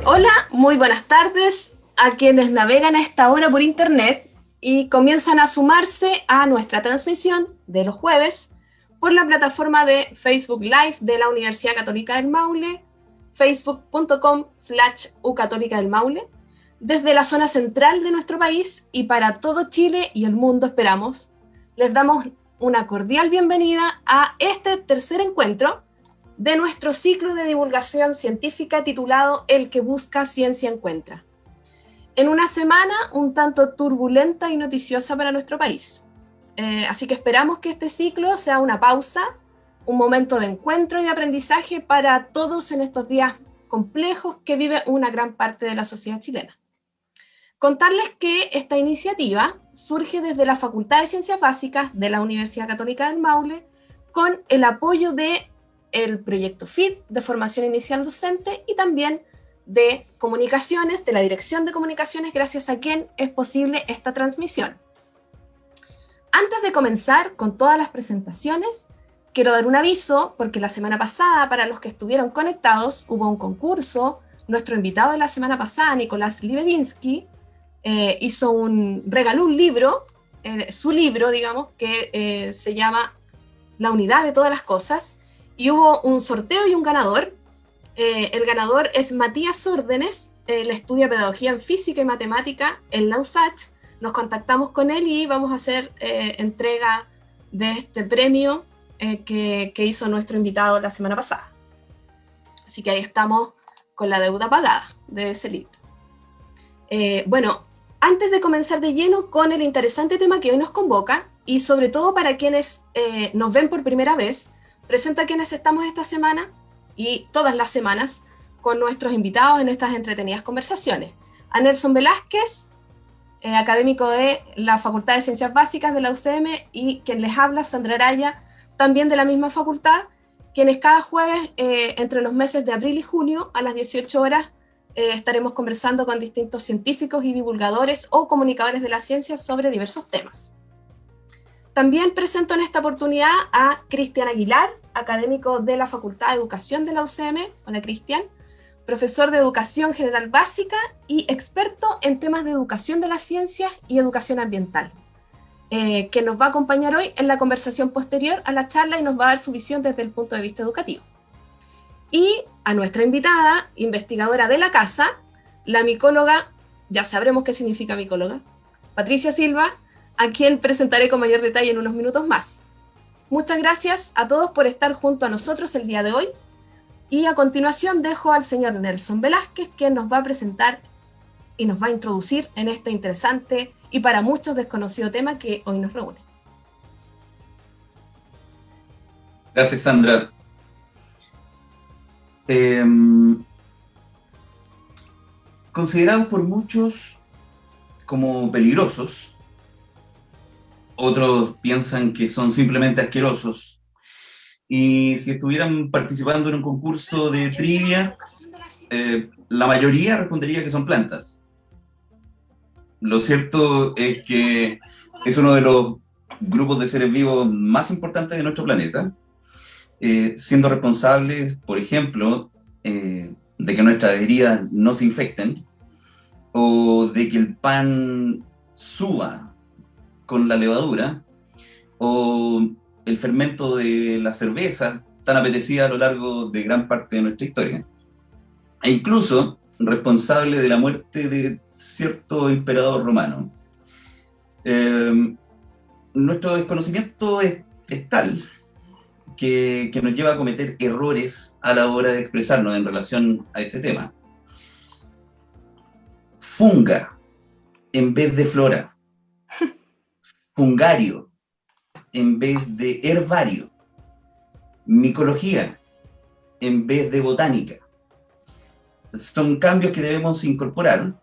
Hola, muy buenas tardes a quienes navegan a esta hora por internet y comienzan a sumarse a nuestra transmisión de los jueves por la plataforma de Facebook Live de la Universidad Católica del Maule, facebook.com/ucatólica del Maule, desde la zona central de nuestro país y para todo Chile y el mundo, esperamos. Les damos una cordial bienvenida a este tercer encuentro de nuestro ciclo de divulgación científica titulado El que busca ciencia encuentra. En una semana un tanto turbulenta y noticiosa para nuestro país. Así que esperamos que este ciclo sea una pausa, un momento de encuentro y de aprendizaje para todos en estos días complejos que vive una gran parte de la sociedad chilena. Contarles que esta iniciativa surge desde la Facultad de Ciencias Básicas de la Universidad Católica del Maule con el apoyo de el proyecto FID de formación inicial docente y también de comunicaciones, de la Dirección de Comunicaciones, gracias a quien es posible esta transmisión. Antes de comenzar con todas las presentaciones, quiero dar un aviso porque la semana pasada, para los que estuvieron conectados, hubo un concurso. Nuestro invitado de la semana pasada, Nicolás Libedinsky, regaló un libro, su libro, digamos, que se llama La unidad de todas las cosas, y hubo un sorteo y un ganador. El ganador es Matías Órdenes, él estudia pedagogía en física y matemática en la USACH. Nos contactamos con él y vamos a hacer entrega de este premio que hizo nuestro invitado la semana pasada. Así que ahí estamos con la deuda pagada de ese libro. Bueno, antes de comenzar de lleno con el interesante tema que hoy nos convoca, y sobre todo para quienes nos ven por primera vez, presento a quienes estamos esta semana y todas las semanas con nuestros invitados en estas entretenidas conversaciones. A Nelson Velázquez, académico de la Facultad de Ciencias Básicas de la UCM, y quien les habla, Sandra Araya, también de la misma facultad, quienes cada jueves entre los meses de abril y junio a las 18 horas estaremos conversando con distintos científicos y divulgadores o comunicadores de la ciencia sobre diversos temas. También presento en esta oportunidad a Cristian Aguilar, académico de la Facultad de Educación de la UCM. Hola, Cristian. Profesor de Educación General Básica y experto en temas de educación de las ciencias y educación ambiental, que nos va a acompañar hoy en la conversación posterior a la charla y nos va a dar su visión desde el punto de vista educativo. Y a nuestra invitada, investigadora de la casa, la micóloga, ya sabremos qué significa micóloga, Patricia Silva, a quien presentaré con mayor detalle en unos minutos más. Muchas gracias a todos por estar junto a nosotros el día de hoy, y a continuación dejo al señor Nelson Velázquez, quien nos va a presentar y nos va a introducir en este interesante y para muchos desconocido tema que hoy nos reúne. Gracias, Sandra. Considerados por muchos como peligrosos, otros piensan que son simplemente asquerosos, y si estuvieran participando en un concurso de trivia, la mayoría respondería que son plantas. Lo cierto es que es uno de los grupos de seres vivos más importantes de nuestro planeta, siendo responsables, por ejemplo, de que nuestras heridas no se infecten, o de que el pan suba con la levadura, o el fermento de la cerveza tan apetecida a lo largo de gran parte de nuestra historia, e incluso responsable de la muerte de cierto emperador romano. Nuestro desconocimiento es tal que nos lleva a cometer errores a la hora de expresarnos en relación a este tema. Funga en vez de flora, fungario en vez de herbario, micología en vez de botánica. Son cambios que debemos incorporar,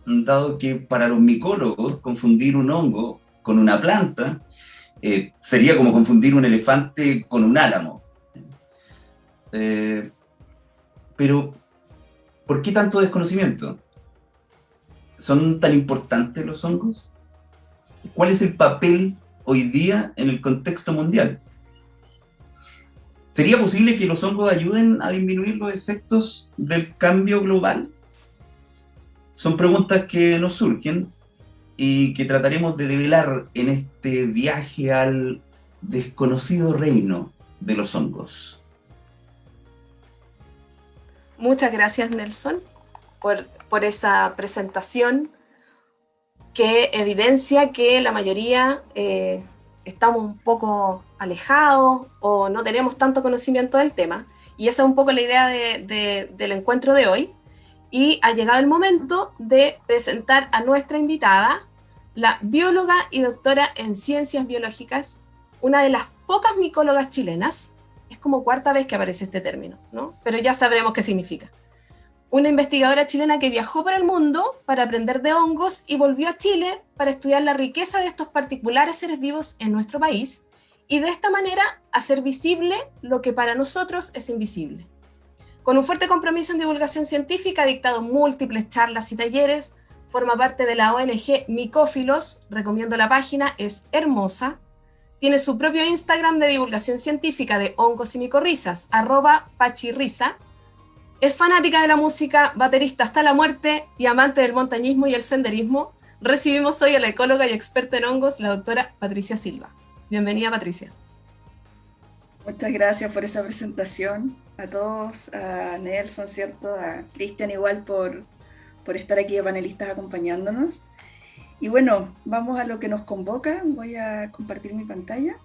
dado que para los micólogos confundir un hongo con una planta sería como confundir un elefante con un álamo. Pero, ¿por qué tanto desconocimiento? ¿Son tan importantes los hongos? ¿Cuál es el papel hoy día en el contexto mundial? ¿Sería posible que los hongos ayuden a disminuir los efectos del cambio global? Son preguntas que nos surgen y que trataremos de develar en este viaje al desconocido reino de los hongos. Muchas gracias, Nelson, por esa presentación que evidencia que la mayoría estamos un poco alejados o no tenemos tanto conocimiento del tema. Y esa es un poco la idea del encuentro de hoy. Y ha llegado el momento de presentar a nuestra invitada, la bióloga y doctora en ciencias biológicas, una de las pocas micólogas chilenas. Es como cuarta vez que aparece este término, ¿no? Pero ya sabremos qué significa. Una investigadora chilena que viajó por el mundo para aprender de hongos y volvió a Chile para estudiar la riqueza de estos particulares seres vivos en nuestro país y de esta manera hacer visible lo que para nosotros es invisible. Con un fuerte compromiso en divulgación científica, ha dictado múltiples charlas y talleres, forma parte de la ONG Micófilos, recomiendo la página, es hermosa. Tiene su propio Instagram de divulgación científica de hongos y micorrizas, @pachirriza. Es fanática de la música, baterista hasta la muerte y amante del montañismo y el senderismo. Recibimos hoy a la ecóloga y experta en hongos, la doctora Patricia Silva. Bienvenida, Patricia. Muchas gracias por esa presentación. A todos, a Nelson, ¿cierto? A Cristian igual por estar aquí de panelistas acompañándonos. Y bueno, vamos a lo que nos convoca. Voy a compartir mi pantalla.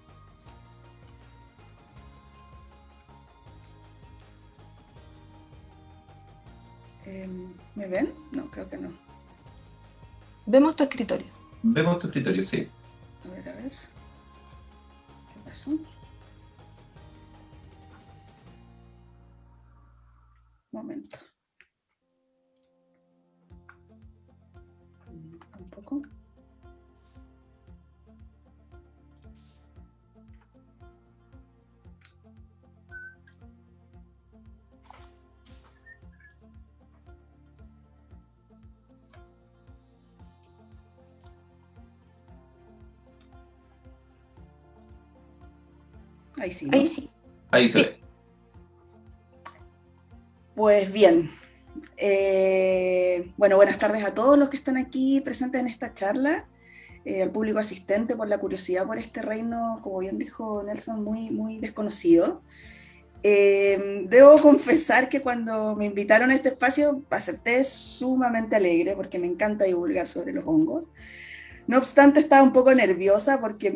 ¿Me ven? No, creo que no. Vemos tu escritorio. Vemos tu escritorio, sí. A ver. ¿Qué pasó? Momento. Un poco. Ahí sí, ¿no? Ahí sí. Ahí se ve. Pues bien, bueno, buenas tardes a todos los que están aquí presentes en esta charla, al público asistente por la curiosidad por este reino, como bien dijo Nelson, muy, muy desconocido. Debo confesar que cuando me invitaron a este espacio acepté sumamente alegre porque me encanta divulgar sobre los hongos. No obstante, estaba un poco nerviosa porque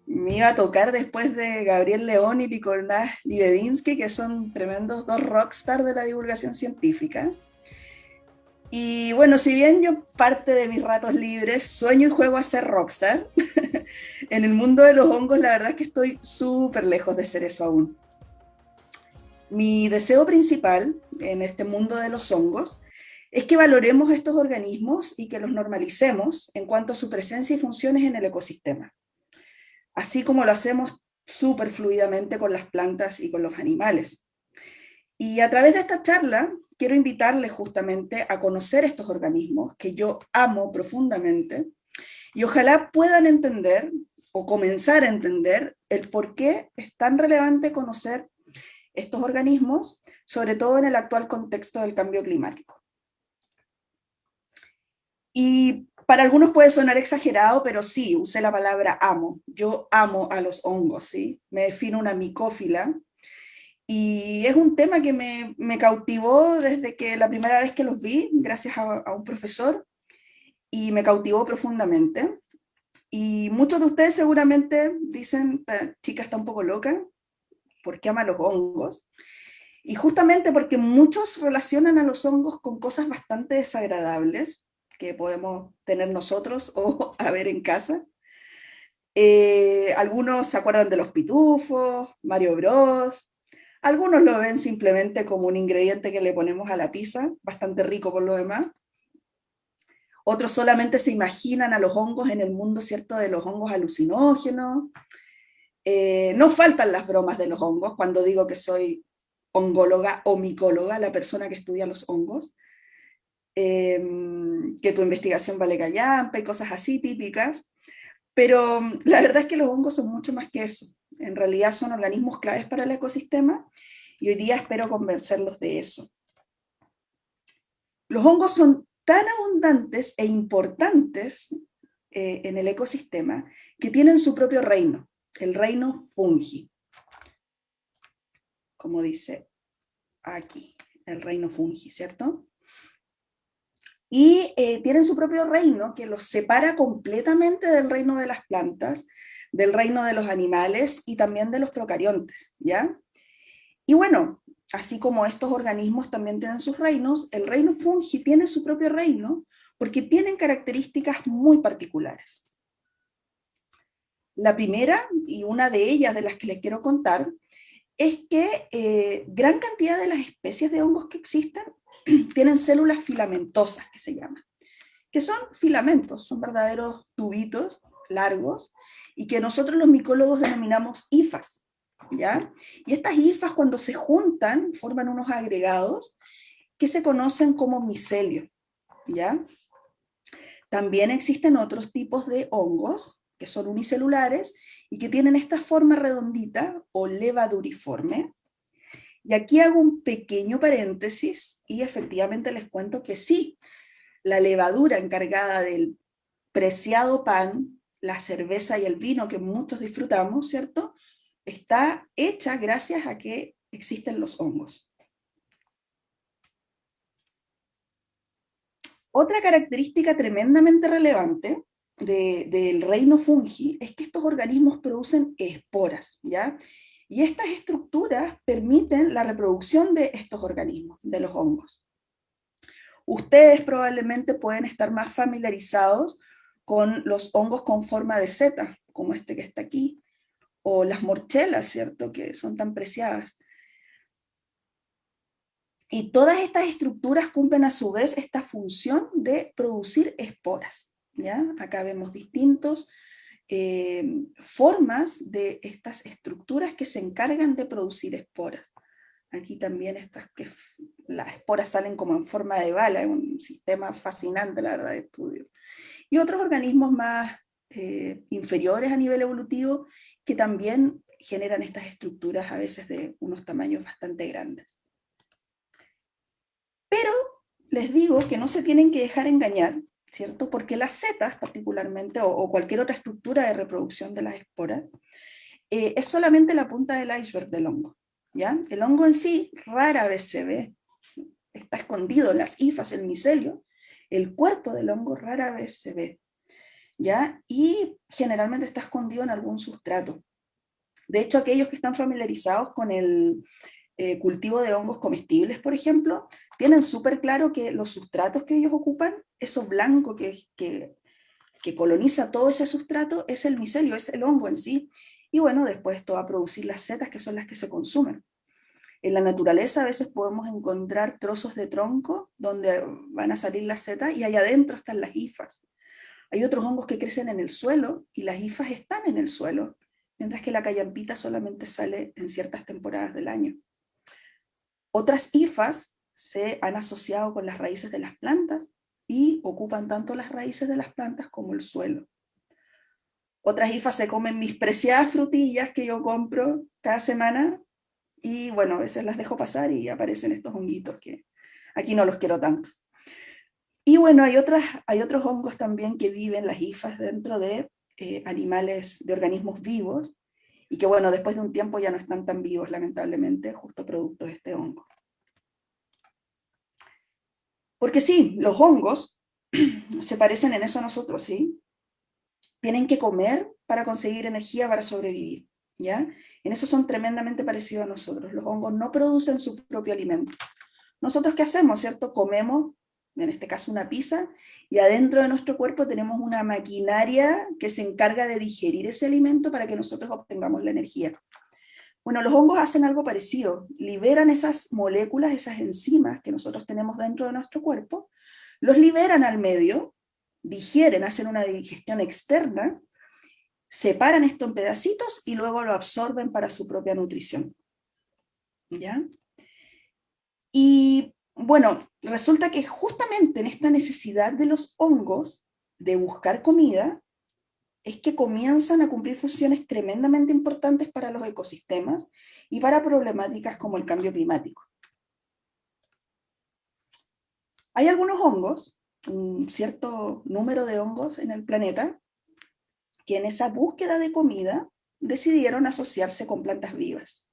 me iba a tocar después de Gabriel León y Nicolás Libedinsky, que son tremendos dos rockstars de la divulgación científica. Y bueno, si bien yo parte de mis ratos libres sueño y juego a ser rockstar, en el mundo de los hongos la verdad es que estoy súper lejos de ser eso aún. Mi deseo principal en este mundo de los hongos es que valoremos estos organismos y que los normalicemos en cuanto a su presencia y funciones en el ecosistema, así como lo hacemos súper fluidamente con las plantas y con los animales. Y a través de esta charla quiero invitarles justamente a conocer estos organismos que yo amo profundamente y ojalá puedan entender o comenzar a entender el por qué es tan relevante conocer estos organismos, sobre todo en el actual contexto del cambio climático. Y para algunos puede sonar exagerado, pero sí, usé la palabra amo. Yo amo a los hongos, ¿sí? Me defino una micófila. Y es un tema que me cautivó desde que la primera vez que los vi, gracias a un profesor, y me cautivó profundamente. Y muchos de ustedes seguramente dicen, esta chica está un poco loca, ¿por qué ama los hongos? Y justamente porque muchos relacionan a los hongos con cosas bastante desagradables, que podemos tener nosotros o a ver en casa. Algunos se acuerdan de los pitufos, Mario Bros. Algunos lo ven simplemente como un ingrediente que le ponemos a la pizza, bastante rico por lo demás. Otros solamente se imaginan a los hongos en el mundo, ¿cierto?, de los hongos alucinógenos. No faltan las bromas de los hongos cuando digo que soy hongóloga o micóloga, la persona que estudia los hongos. Que tu investigación vale callampa y cosas así típicas, pero la verdad es que los hongos son mucho más que eso. en realidad son organismos claves para el ecosistema, y hoy día espero convencerlos de eso. Los hongos son tan abundantes e importantes en el ecosistema que tienen su propio reino, el reino fungi, como dice aquí, el reino fungi, ¿cierto? Y tienen su propio reino que los separa completamente del reino de las plantas, del reino de los animales y también de los procariontes, ¿ya? Y bueno, así como estos organismos también tienen sus reinos, el reino fungi tiene su propio reino porque tienen características muy particulares. La primera, y una de ellas de las que les quiero contar, es que gran cantidad de las especies de hongos que existen tienen células filamentosas, que se llaman, que son filamentos, son verdaderos tubitos largos, y que nosotros los micólogos denominamos hifas, ¿ya? Y estas hifas, cuando se juntan, forman unos agregados que se conocen como micelio, ¿ya? También existen otros tipos de hongos que son unicelulares y que tienen esta forma redondita o levaduriforme. Y aquí hago un pequeño paréntesis y efectivamente les cuento que sí, la levadura encargada del preciado pan, la cerveza y el vino que muchos disfrutamos, ¿cierto? Está hecha gracias a que existen los hongos. Otra característica tremendamente relevante del reino fungi es que estos organismos producen esporas, ¿ya? Y estas estructuras permiten la reproducción de estos organismos, de los hongos. Ustedes probablemente pueden estar más familiarizados con los hongos con forma de seta, como este que está aquí, o las morchelas, ¿cierto?, que son tan preciadas. Y todas estas estructuras cumplen a su vez esta función de producir esporas, ¿ya? Acá vemos distintas formas de estas estructuras que se encargan de producir esporas. Aquí también las esporas salen como en forma de bala, es un sistema fascinante, la verdad, de estudio. Y otros organismos más inferiores a nivel evolutivo que también generan estas estructuras a veces de unos tamaños bastante grandes. Pero les digo que no se tienen que dejar engañar, ¿cierto? Porque las setas particularmente, o cualquier otra estructura de reproducción de las esporas, es solamente la punta del iceberg del hongo, ¿ya? El hongo en sí rara vez se ve, está escondido, las hifas, el micelio, el cuerpo del hongo rara vez se ve, ¿ya? Y generalmente está escondido en algún sustrato. De hecho, aquellos que están familiarizados con el cultivo de hongos comestibles, por ejemplo, tienen súper claro que los sustratos que ellos ocupan, eso blanco que coloniza todo ese sustrato, es el micelio, es el hongo en sí. Y bueno, después esto va a producir las setas, que son las que se consumen. En la naturaleza a veces podemos encontrar trozos de tronco donde van a salir las setas y allá adentro están las hifas. Hay otros hongos que crecen en el suelo y las hifas están en el suelo, mientras que la cayampita solamente sale en ciertas temporadas del año. Otras hifas se han asociado con las raíces de las plantas y ocupan tanto las raíces de las plantas como el suelo. Otras hifas se comen mis preciadas frutillas que yo compro cada semana y bueno, a veces las dejo pasar y aparecen estos honguitos que aquí no los quiero tanto. Y bueno, hay otros hongos también que viven las hifas dentro de animales, de organismos vivos, y que bueno, después de un tiempo ya no están tan vivos, lamentablemente, justo producto de este hongo. Porque sí, los hongos se parecen en eso a nosotros, ¿sí? Tienen que comer para conseguir energía para sobrevivir, ¿ya? En eso son tremendamente parecidos a nosotros. Los hongos no producen su propio alimento. ¿Nosotros qué hacemos, cierto? Comemos, en este caso una pizza, y adentro de nuestro cuerpo tenemos una maquinaria que se encarga de digerir ese alimento para que nosotros obtengamos la energía. Bueno, los hongos hacen algo parecido, liberan esas moléculas, esas enzimas que nosotros tenemos dentro de nuestro cuerpo, los liberan al medio, digieren, hacen una digestión externa, separan esto en pedacitos y luego lo absorben para su propia nutrición. ¿Ya? Y bueno, resulta que justamente en esta necesidad de los hongos de buscar comida, es que comienzan a cumplir funciones tremendamente importantes para los ecosistemas y para problemáticas como el cambio climático. Hay algunos hongos, un cierto número de hongos en el planeta, que en esa búsqueda de comida decidieron asociarse con plantas vivas,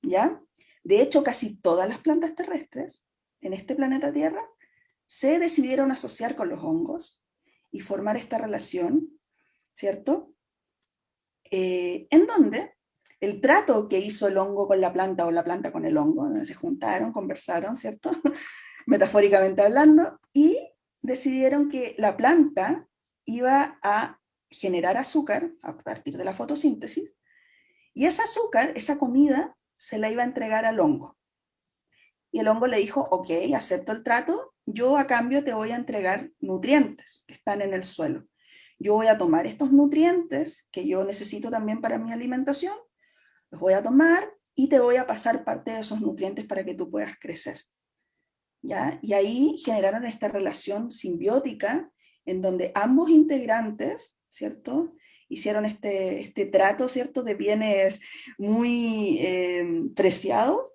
¿ya? De hecho, casi todas las plantas terrestres en este planeta Tierra se decidieron asociar con los hongos y formar esta relación, ¿cierto? En donde el trato que hizo el hongo con la planta o la planta con el hongo, se juntaron, conversaron, ¿cierto? Metafóricamente hablando, y decidieron que la planta iba a generar azúcar a partir de la fotosíntesis, y ese azúcar, esa comida, se la iba a entregar al hongo. Y el hongo le dijo, ok, acepto el trato, yo a cambio te voy a entregar nutrientes que están en el suelo. Yo voy a tomar estos nutrientes que yo necesito también para mi alimentación, los voy a tomar y te voy a pasar parte de esos nutrientes para que tú puedas crecer. ¿Ya? Y ahí generaron esta relación simbiótica en donde ambos integrantes, ¿cierto? Hicieron este trato, ¿cierto? De bienes muy preciados,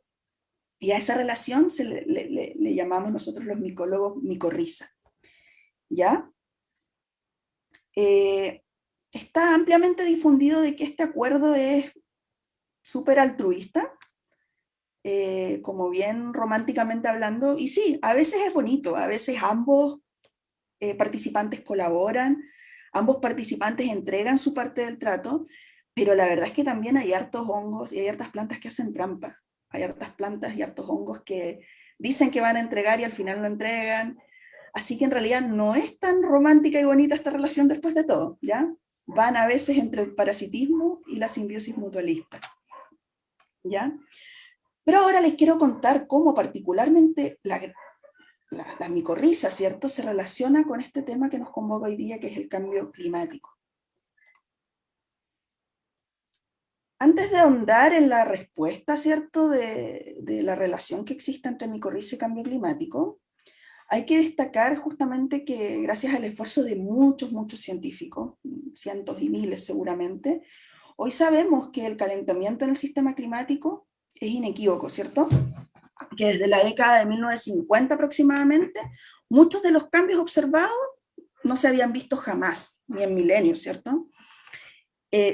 y a esa relación le llamamos nosotros los micólogos micorriza, ¿ya? Está ampliamente difundido de que este acuerdo es súper altruista, como bien románticamente hablando, y sí, a veces es bonito, a veces ambos participantes colaboran, ambos participantes entregan su parte del trato, pero la verdad es que también hay hartos hongos y hay hartas plantas que hacen trampa, hay hartas plantas y hartos hongos que dicen que van a entregar y al final no entregan, así que en realidad no es tan romántica y bonita esta relación después de todo, ¿ya? Van a veces entre el parasitismo y la simbiosis mutualista, ¿ya? Pero ahora les quiero contar cómo particularmente la micorriza, ¿cierto?, se relaciona con este tema que nos convoca hoy día, que es el cambio climático. Antes de ahondar en la respuesta, ¿cierto?, de la relación que existe entre micorriza y cambio climático, hay que destacar justamente que gracias al esfuerzo de muchos científicos, cientos y miles seguramente, hoy sabemos que el calentamiento en el sistema climático es inequívoco, ¿cierto? Que desde la década de 1950 aproximadamente, muchos de los cambios observados no se habían visto jamás, ni en milenios, ¿cierto?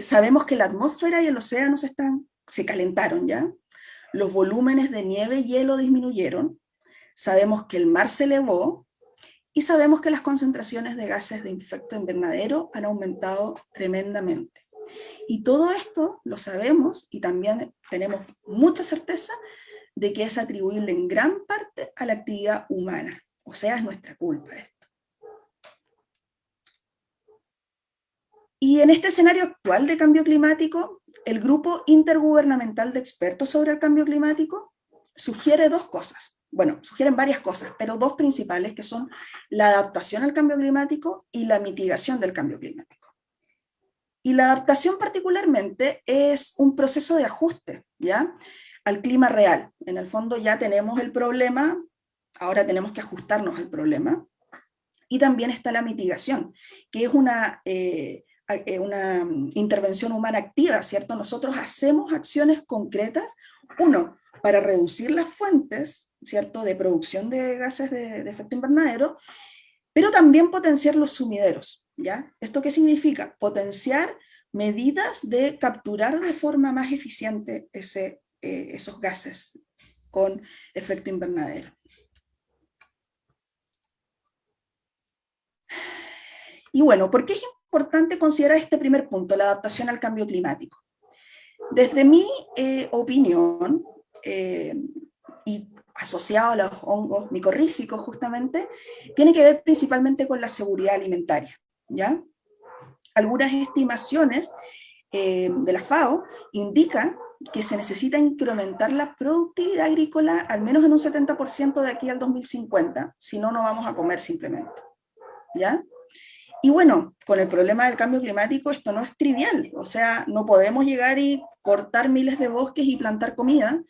Sabemos que la atmósfera y el océano se calentaron ya, los volúmenes de nieve y hielo disminuyeron, sabemos que el mar se elevó, y sabemos que las concentraciones de gases de efecto invernadero han aumentado tremendamente. Y todo esto lo sabemos y también tenemos mucha certeza de que es atribuible en gran parte a la actividad humana, o sea, es nuestra culpa esto. Y en este escenario actual de cambio climático, el Grupo Intergubernamental de Expertos sobre el Cambio Climático sugiere dos cosas. Bueno, sugieren varias cosas, pero dos principales, que son la adaptación al cambio climático y la mitigación del cambio climático. Y la adaptación particularmente es un proceso de ajuste, ¿ya?, al clima real. En el fondo ya tenemos el problema, ahora tenemos que ajustarnos al problema. Y también está la mitigación, que es una intervención humana activa, ¿cierto? Nosotros hacemos acciones concretas, uno, para reducir las fuentes, ¿cierto?, de producción de gases de efecto invernadero, pero también potenciar los sumideros, ¿ya? ¿Esto qué significa? Potenciar medidas de capturar de forma más eficiente esos gases con efecto invernadero. Y bueno, ¿por qué es importante considerar este primer punto, la adaptación al cambio climático? Desde mi opinión, y asociado a los hongos micorrízicos justamente, tiene que ver principalmente con la seguridad alimentaria, ¿ya? Algunas estimaciones de la FAO indican que se necesita incrementar la productividad agrícola al menos en un 70% de aquí al 2050, si no, no vamos a comer simplemente, ¿ya? Y bueno, con el problema del cambio climático esto no es trivial, o sea, no podemos llegar y cortar miles de bosques y plantar comida,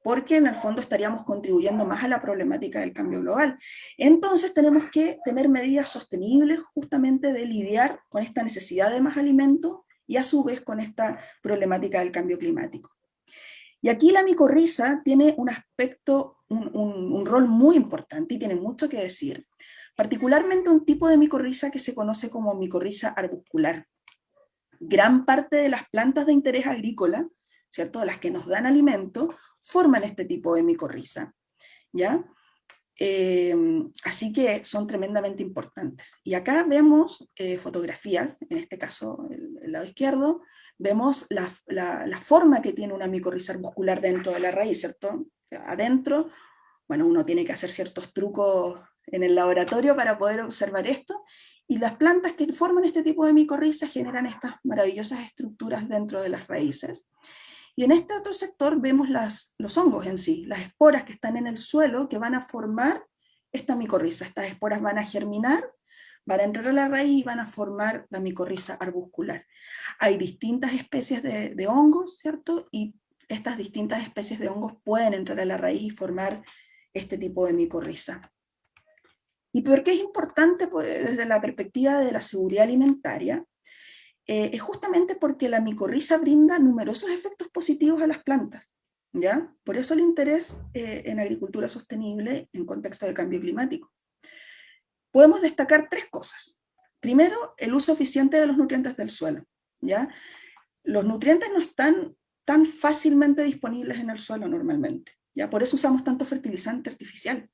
porque en el fondo estaríamos contribuyendo más a la problemática del cambio global. Entonces tenemos que tener medidas sostenibles justamente de lidiar con esta necesidad de más alimento y a su vez con esta problemática del cambio climático. Y aquí la micorriza tiene un aspecto, un rol muy importante y tiene mucho que decir, particularmente un tipo de micorriza que se conoce como micorriza arbuscular. Gran parte de las plantas de interés agrícola, ¿cierto?, de las que nos dan alimento, forman este tipo de micorriza, ¿ya? Así que son tremendamente importantes. Y acá vemos fotografías, en este caso el lado izquierdo, vemos la forma que tiene una micorriza arbuscular dentro de la raíz, ¿cierto? Adentro, bueno, uno tiene que hacer ciertos trucos en el laboratorio para poder observar esto, y las plantas que forman este tipo de micorriza generan estas maravillosas estructuras dentro de las raíces. Y en este otro sector vemos los hongos en sí, las esporas que están en el suelo que van a formar esta micorriza. Estas esporas van a germinar, van a entrar a la raíz y van a formar la micorriza arbuscular. Hay distintas especies de hongos, ¿cierto? Y estas distintas especies de hongos pueden entrar a la raíz y formar este tipo de micorriza. ¿Y por qué es importante? Pues, desde la perspectiva de la seguridad alimentaria, es justamente porque la micorriza brinda numerosos efectos positivos a las plantas, ¿ya? Por eso el interés en agricultura sostenible en contexto de cambio climático. Podemos destacar tres cosas. Primero, el uso eficiente de los nutrientes del suelo, ¿ya? Los nutrientes no están tan fácilmente disponibles en el suelo normalmente, ¿ya? Por eso usamos tanto fertilizante artificial.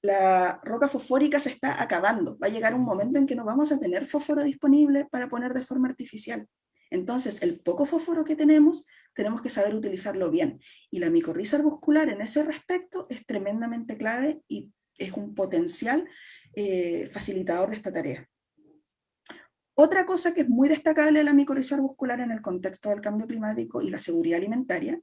La roca fosfórica se está acabando. Va a llegar un momento en que no vamos a tener fósforo disponible para poner de forma artificial. Entonces, el poco fósforo que tenemos que saber utilizarlo bien. Y la micorriza arbuscular en ese respecto es tremendamente clave y es un potencial facilitador de esta tarea. Otra cosa que es muy destacable de la micorriza arbuscular en el contexto del cambio climático y la seguridad alimentaria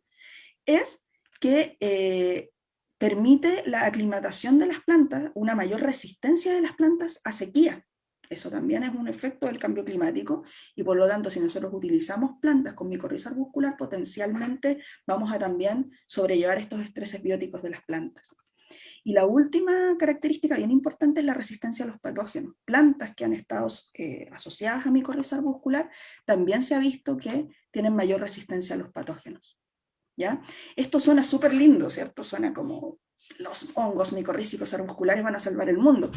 es que permite la aclimatación de las plantas, una mayor resistencia de las plantas a sequía. Eso también es un efecto del cambio climático y por lo tanto si nosotros utilizamos plantas con micorriza arbuscular potencialmente vamos a también sobrellevar estos estreses bióticos de las plantas. Y la última característica bien importante es la resistencia a los patógenos. Plantas que han estado asociadas a micorriza arbuscular también se ha visto que tienen mayor resistencia a los patógenos. ¿Ya? Esto suena súper lindo, ¿cierto? Suena como los hongos micorrízicos arbusculares van a salvar el mundo,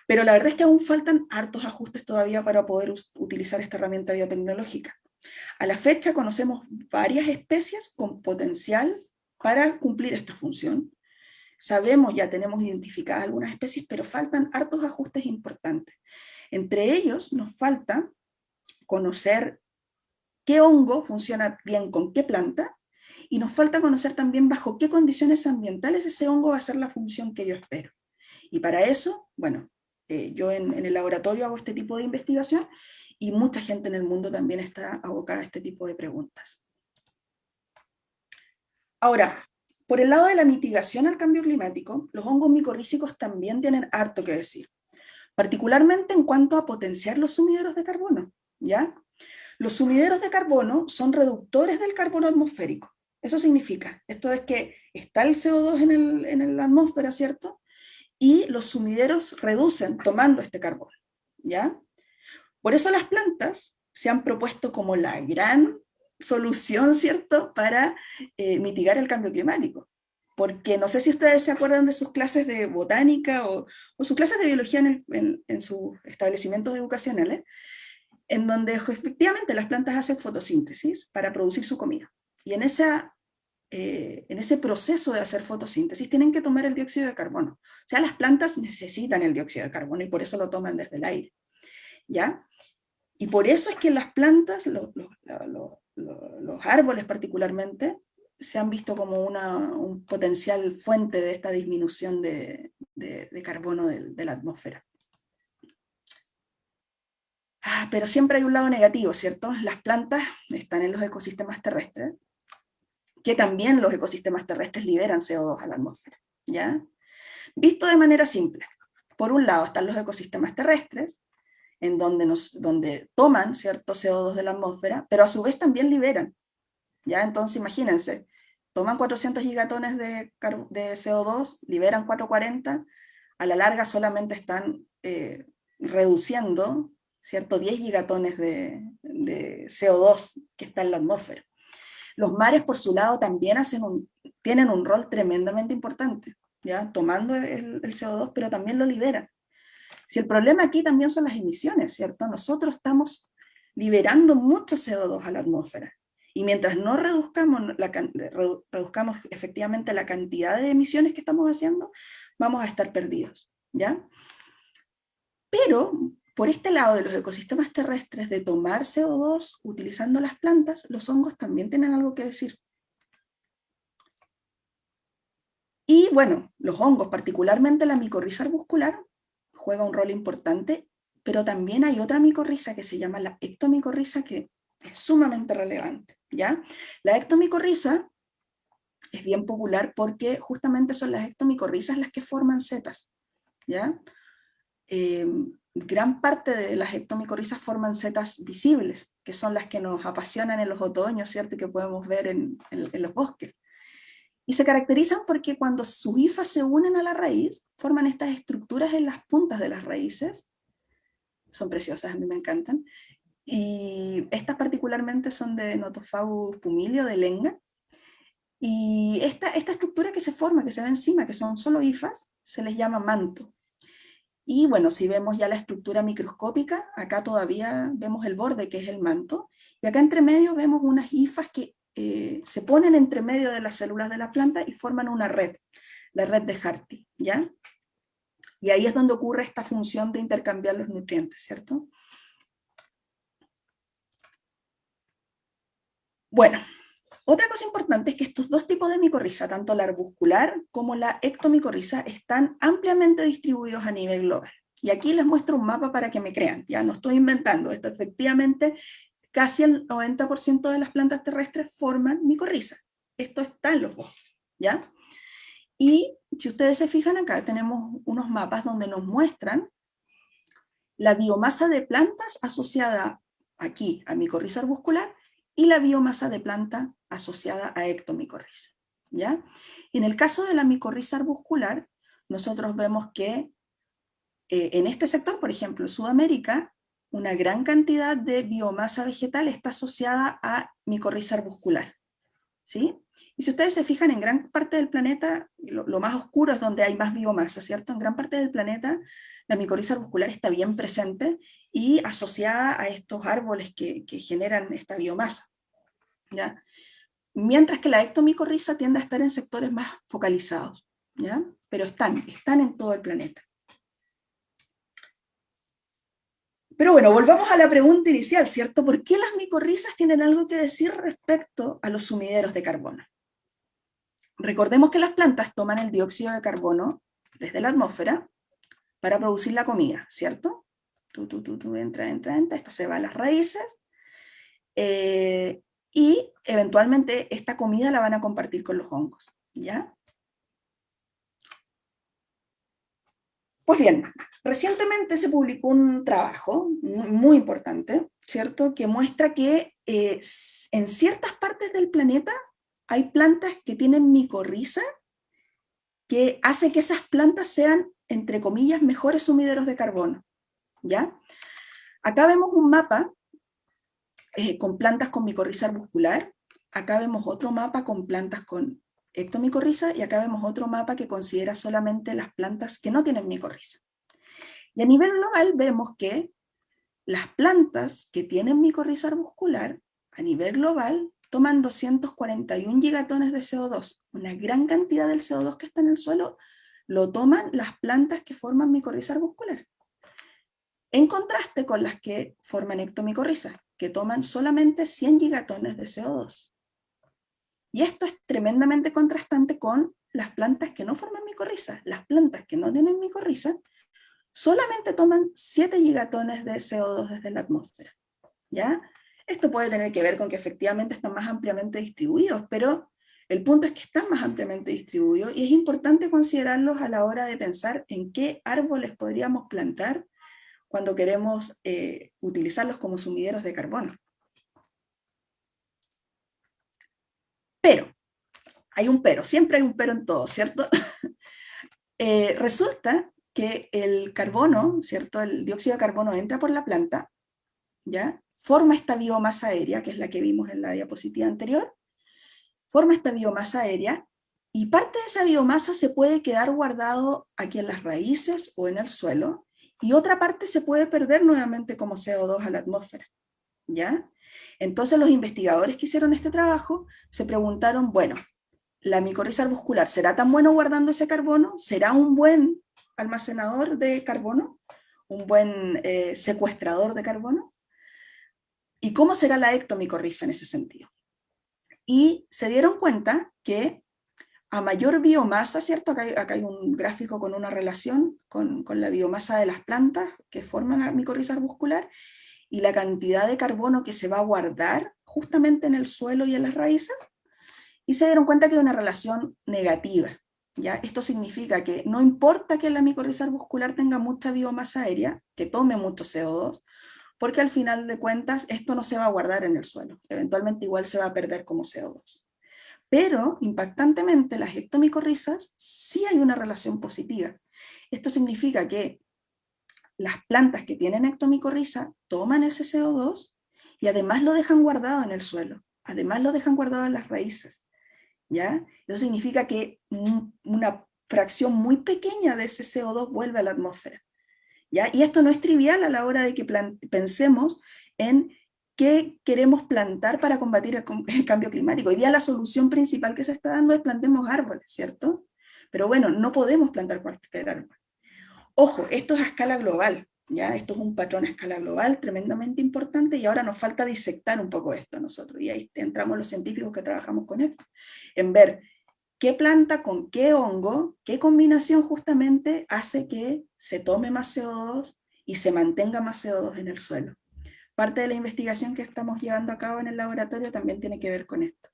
pero la verdad es que aún faltan hartos ajustes todavía para poder utilizar esta herramienta biotecnológica. A la fecha conocemos varias especies con potencial para cumplir esta función. Sabemos, ya tenemos identificadas algunas especies, pero faltan hartos ajustes importantes. Entre ellos nos falta conocer qué hongo funciona bien con qué planta, y nos falta conocer también bajo qué condiciones ambientales ese hongo va a hacer la función que yo espero. Y para eso, bueno, yo en el laboratorio hago este tipo de investigación y mucha gente en el mundo también está abocada a este tipo de preguntas. Ahora, por el lado de la mitigación al cambio climático, los hongos micorrízicos también tienen harto que decir, particularmente en cuanto a potenciar los sumideros de carbono, ¿ya? Los sumideros de carbono son reductores del carbono atmosférico. Eso significa, esto es que está el CO2 en la atmósfera, ¿cierto? Y los sumideros reducen tomando este carbono, ¿ya? Por eso las plantas se han propuesto como la gran solución, ¿cierto?, para mitigar el cambio climático. Porque no sé si ustedes se acuerdan de sus clases de botánica o sus clases de biología en sus establecimientos educacionales, en donde efectivamente las plantas hacen fotosíntesis para producir su comida. Y en ese proceso de hacer fotosíntesis tienen que tomar el dióxido de carbono. O sea, las plantas necesitan el dióxido de carbono y por eso lo toman desde el aire, ¿ya? Y por eso es que las plantas, los árboles particularmente, se han visto como un potencial fuente de esta disminución de carbono de la atmósfera. Pero siempre hay un lado negativo, ¿cierto? Las plantas están en los ecosistemas terrestres, que también los ecosistemas terrestres liberan CO2 a la atmósfera, ¿ya? Visto de manera simple, por un lado están los ecosistemas terrestres, en donde toman cierto CO2 de la atmósfera, pero a su vez también liberan, ¿ya? Entonces imagínense, toman 400 gigatones de CO2, liberan 440, a la larga solamente están reduciendo, ¿cierto?, 10 gigatones de CO2 que está en la atmósfera. Los mares, por su lado, también tienen un rol tremendamente importante, ¿ya? Tomando el CO2, pero también lo liberan. Si el problema aquí también son las emisiones, ¿cierto? Nosotros estamos liberando mucho CO2 a la atmósfera, y mientras no reduzcamos efectivamente la cantidad de emisiones que estamos haciendo, vamos a estar perdidos, ¿ya? Pero por este lado de los ecosistemas terrestres, de tomar CO2 utilizando las plantas, los hongos también tienen algo que decir. Y bueno, los hongos, particularmente la micorriza arbuscular, juega un rol importante, pero también hay otra micorriza que se llama la ectomicorriza, que es sumamente relevante, ¿ya? La ectomicorriza es bien popular porque justamente son las ectomicorrizas las que forman setas, ¿ya? Gran parte de las ectomicorrizas forman setas visibles, que son las que nos apasionan en los otoños, ¿cierto? Y que podemos ver en los bosques. Y se caracterizan porque cuando sus hifas se unen a la raíz, forman estas estructuras en las puntas de las raíces. Son preciosas, a mí me encantan. Y estas particularmente son de Nothofagus pumilio, de lenga. Y esta estructura que se forma, que se ve encima, que son solo hifas, se les llama manto. Y bueno, si vemos ya la estructura microscópica, acá todavía vemos el borde, que es el manto, y acá entre medio vemos unas hifas que se ponen entre medio de las células de la planta y forman una red, la red de Harty, ¿ya? Y ahí es donde ocurre esta función de intercambiar los nutrientes, ¿cierto? Bueno, otra cosa importante es que estos dos tipos de micorriza, tanto la arbuscular como la ectomicorriza, están ampliamente distribuidos a nivel global. Y aquí les muestro un mapa para que me crean, ya no estoy inventando esto, efectivamente casi el 90% de las plantas terrestres forman micorriza. Esto está en los bosques, ¿ya? Y si ustedes se fijan acá, tenemos unos mapas donde nos muestran la biomasa de plantas asociada aquí a micorriza arbuscular y la biomasa de planta asociada a ectomicorriza, ¿ya? Y en el caso de la micorriza arbuscular, nosotros vemos que en este sector, por ejemplo, en Sudamérica, una gran cantidad de biomasa vegetal está asociada a micorriza arbuscular, ¿sí? Y si ustedes se fijan, en gran parte del planeta, lo más oscuro es donde hay más biomasa, ¿cierto? En gran parte del planeta, la micorriza arbuscular está bien presente y asociada a estos árboles que generan esta biomasa, ¿ya? Mientras que la ectomicorriza tiende a estar en sectores más focalizados, ¿ya? Pero están en todo el planeta. Pero bueno, volvamos a la pregunta inicial, ¿cierto? ¿Por qué las micorrizas tienen algo que decir respecto a los sumideros de carbono? Recordemos que las plantas toman el dióxido de carbono desde la atmósfera para producir la comida, ¿cierto? Entra, esta se va a las raíces, y eventualmente esta comida la van a compartir con los hongos, ¿ya? Pues bien, recientemente se publicó un trabajo muy importante, ¿cierto? Que muestra que en ciertas partes del planeta hay plantas que tienen micorriza, que hace que esas plantas sean, entre comillas, mejores sumideros de carbono, ¿ya? Acá vemos un mapa con plantas con micorriza arbuscular, acá vemos otro mapa con plantas con ectomicorriza, y acá vemos otro mapa que considera solamente las plantas que no tienen micorriza. Y a nivel global vemos que las plantas que tienen micorriza arbuscular, a nivel global, toman 241 gigatones de CO2. Una gran cantidad del CO2 que está en el suelo lo toman las plantas que forman micorriza arbuscular. En contraste con las que forman ectomicorriza, que toman solamente 100 gigatones de CO2. Y esto es tremendamente contrastante con las plantas que no forman micorriza. Las plantas que no tienen micorriza solamente toman 7 gigatones de CO2 desde la atmósfera, ¿ya? Esto puede tener que ver con que efectivamente están más ampliamente distribuidos, pero el punto es que están más ampliamente distribuidos y es importante considerarlos a la hora de pensar en qué árboles podríamos plantar cuando queremos utilizarlos como sumideros de carbono. Pero hay un pero, siempre hay un pero en todo, ¿cierto? Resulta que el carbono, ¿cierto? El dióxido de carbono entra por la planta, ¿ya? Forma esta biomasa aérea, que es la que vimos en la diapositiva anterior, forma esta biomasa aérea, y parte de esa biomasa se puede quedar guardado aquí en las raíces o en el suelo, y otra parte se puede perder nuevamente como CO2 a la atmósfera, ¿ya? Entonces los investigadores que hicieron este trabajo se preguntaron, bueno, ¿la micorriza arbuscular será tan bueno guardando ese carbono? ¿Será un buen almacenador de carbono? ¿Un buen secuestrador de carbono? ¿Y cómo será la ectomicorriza en ese sentido? Y se dieron cuenta que a mayor biomasa, ¿cierto? Acá hay un gráfico con una relación con la biomasa de las plantas que forman la micorriza arbuscular y la cantidad de carbono que se va a guardar justamente en el suelo y en las raíces, y se dieron cuenta que hay una relación negativa. ¿Ya? Esto significa que no importa que la micorriza arbuscular tenga mucha biomasa aérea, que tome mucho CO2, porque al final de cuentas esto no se va a guardar en el suelo, eventualmente igual se va a perder como CO2. Pero, impactantemente, las ectomicorrizas sí hay una relación positiva. Esto significa que las plantas que tienen ectomicorriza toman ese CO2 y además lo dejan guardado en el suelo, además lo dejan guardado en las raíces, ¿ya? Eso significa que una fracción muy pequeña de ese CO2 vuelve a la atmósfera, ¿ya? Y esto no es trivial a la hora de que pensemos en qué queremos plantar para combatir el cambio climático. Hoy día la solución principal que se está dando es plantemos árboles, ¿cierto? Pero bueno, no podemos plantar cualquier árbol. Ojo, esto es a escala global, ¿ya? Esto es un patrón a escala global tremendamente importante y ahora nos falta disectar un poco esto a nosotros. Y ahí entramos los científicos que trabajamos con esto, en ver qué planta con qué hongo, qué combinación justamente hace que se tome más CO2 y se mantenga más CO2 en el suelo. Parte de la investigación que estamos llevando a cabo en el laboratorio también tiene que ver con esto.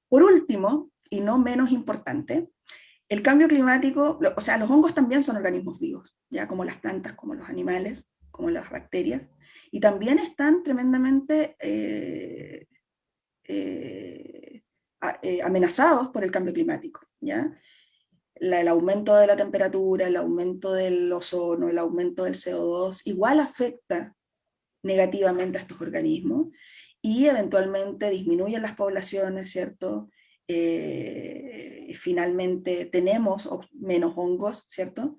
Por último, y no menos importante, el cambio climático, o sea, los hongos también son organismos vivos, ya como las plantas, como los animales, como las bacterias, y también están tremendamente amenazados por el cambio climático, ¿ya? El aumento de la temperatura, el aumento del ozono, el aumento del CO2, igual afecta negativamente a estos organismos y eventualmente disminuyen las poblaciones, ¿cierto? Finalmente tenemos menos hongos, ¿cierto?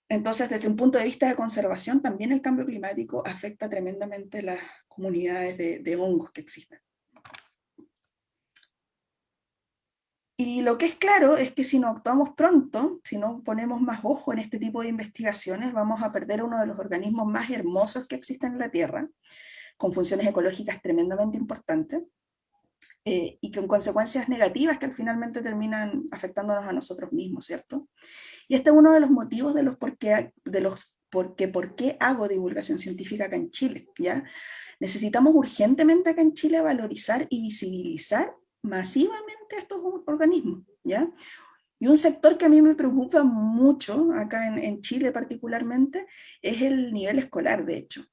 Entonces, desde un punto de vista de conservación, también el cambio climático afecta tremendamente las comunidades de hongos que existen. Y lo que es claro es que si no actuamos pronto, si no ponemos más ojo en este tipo de investigaciones, vamos a perder uno de los organismos más hermosos que existen en la Tierra, con funciones ecológicas tremendamente importantes, y con consecuencias negativas que finalmente terminan afectándonos a nosotros mismos, ¿cierto? Y este es uno de los motivos de los por qué hago divulgación científica acá en Chile, ¿ya? Necesitamos urgentemente acá en Chile valorizar y visibilizar masivamente a estos organismos, ¿ya? Y un sector que a mí me preocupa mucho, acá en Chile particularmente, es el nivel escolar, de hecho.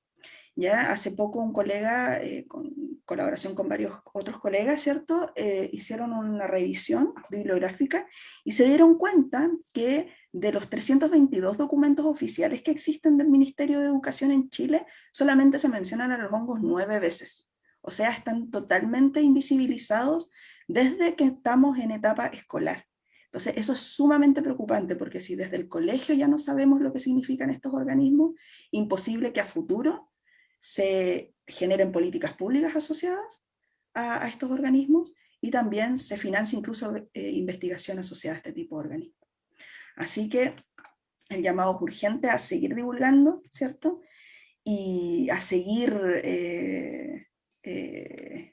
Ya hace poco un colega, con colaboración con varios otros colegas, ¿cierto? Hicieron una revisión bibliográfica y se dieron cuenta que de los 322 documentos oficiales que existen del Ministerio de Educación en Chile, solamente se mencionan a los hongos 9 veces. O sea, están totalmente invisibilizados desde que estamos en etapa escolar. Entonces, eso es sumamente preocupante, porque si desde el colegio ya no sabemos lo que significan estos organismos, imposible que a futuro se generen políticas públicas asociadas a estos organismos y también se financia incluso investigación asociada a este tipo de organismos. Así que el llamado es urgente a seguir divulgando, ¿cierto? Y a seguir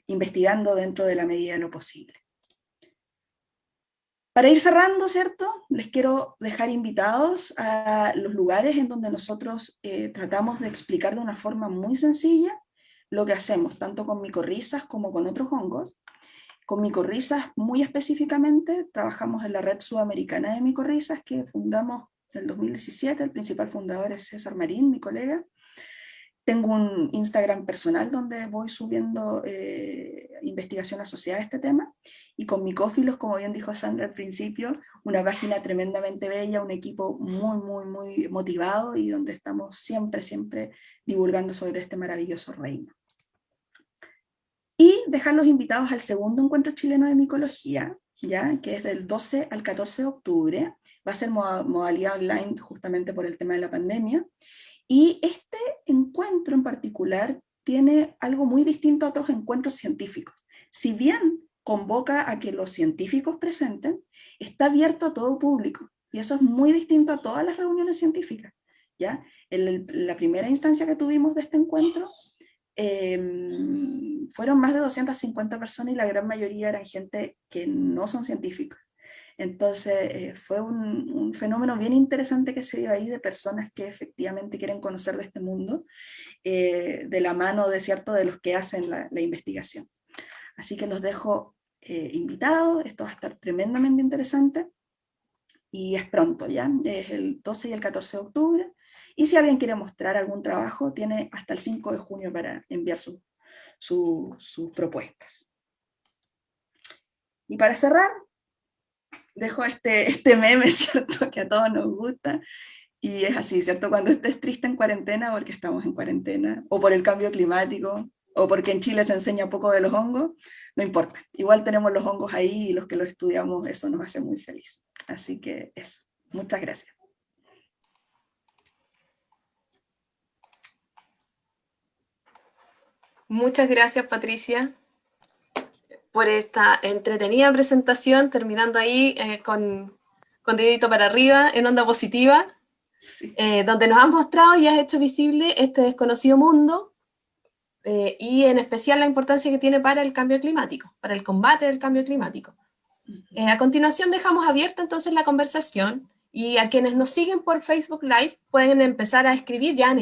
investigando dentro de la medida de lo posible. Para ir cerrando, ¿cierto? Les quiero dejar invitados a los lugares en donde nosotros tratamos de explicar de una forma muy sencilla lo que hacemos, tanto con micorrizas como con otros hongos. Con micorrizas, muy específicamente, trabajamos en la Red Sudamericana de Micorrizas, que fundamos en el 2017, el principal fundador es César Marín, mi colega. Tengo un Instagram personal donde voy subiendo investigación asociada a este tema, y con Micófilos, como bien dijo Sandra al principio, una página tremendamente bella, un equipo muy, muy, muy motivado, y donde estamos siempre, siempre divulgando sobre este maravilloso reino. Y dejarlos invitados al segundo encuentro chileno de micología, ¿ya? Que es del 12 al 14 de octubre, va a ser modalidad online justamente por el tema de la pandemia, y este encuentro en particular tiene algo muy distinto a otros encuentros científicos. Si bien convoca a que los científicos presenten, está abierto a todo público, y eso es muy distinto a todas las reuniones científicas, ¿ya? En la primera instancia que tuvimos de este encuentro, fueron más de 250 personas, y la gran mayoría eran gente que no son científicos. Entonces fue un fenómeno bien interesante que se dio ahí, de personas que efectivamente quieren conocer de este mundo, de la mano de los que hacen la investigación. Así que los dejo invitados, esto va a estar tremendamente interesante, y es pronto ya, es el 12 y el 14 de octubre, y si alguien quiere mostrar algún trabajo, tiene hasta el 5 de junio para enviar sus propuestas. Y para cerrar, dejo este meme, ¿cierto?, que a todos nos gusta, y es así, ¿cierto? Cuando estés triste en cuarentena, porque estamos en cuarentena, o por el cambio climático, o porque en Chile se enseña poco de los hongos, no importa, igual tenemos los hongos ahí, y los que los estudiamos, eso nos hace muy feliz. Así que eso, muchas gracias. Muchas gracias, Patricia, por esta entretenida presentación, terminando ahí con dedito para arriba, en onda positiva, Sí. Donde nos has mostrado y has hecho visible este desconocido mundo, y en especial la importancia que tiene para el cambio climático, para el combate del cambio climático. A continuación dejamos abierta entonces la conversación, y a quienes nos siguen por Facebook Live pueden empezar a escribir, ya han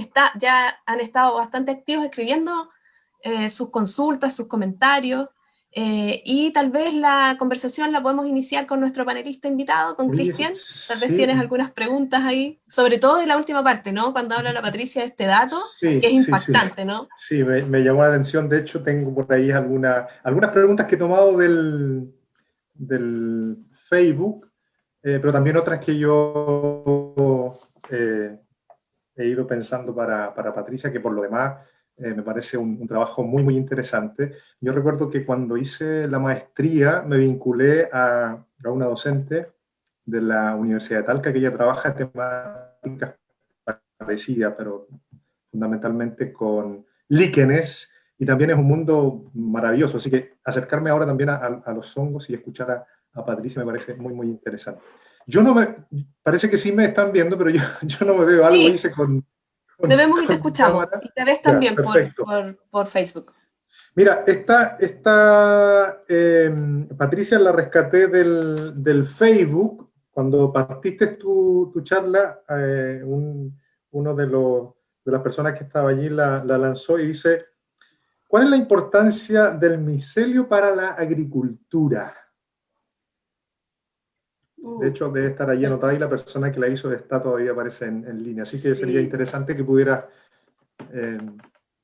estado bastante activos escribiendo sus consultas, sus comentarios, y tal vez la conversación la podemos iniciar con nuestro panelista invitado, con Cristian. Tal vez tienes algunas preguntas ahí, sobre todo de la última parte, ¿no? Cuando habla la Patricia de este dato, que es impactante, ¿no? Sí, me llamó la atención. De hecho, tengo por ahí algunas preguntas que he tomado del Facebook, pero también otras que yo he ido pensando para Patricia, que por lo demás me parece un trabajo muy, muy interesante. Yo recuerdo que cuando hice la maestría me vinculé a una docente de la Universidad de Talca, que ella trabaja en temáticas parecidas, pero fundamentalmente con líquenes, y también es un mundo maravilloso. Así que acercarme ahora también a los hongos y escuchar a Patricia me parece muy, muy interesante. Parece que sí me están viendo, pero yo no me veo. Algo hice con Debemos y te escuchamos. Cámara. Y te ves también por Facebook. Mira, Patricia, la rescaté del Facebook. Cuando partiste tu charla, uno de las personas que estaba allí la lanzó y dice: ¿cuál es la importancia del micelio para la agricultura? De hecho, debe estar allí anotada, y la persona que la hizo está todavía, aparece en línea. Así que sería interesante que pudiera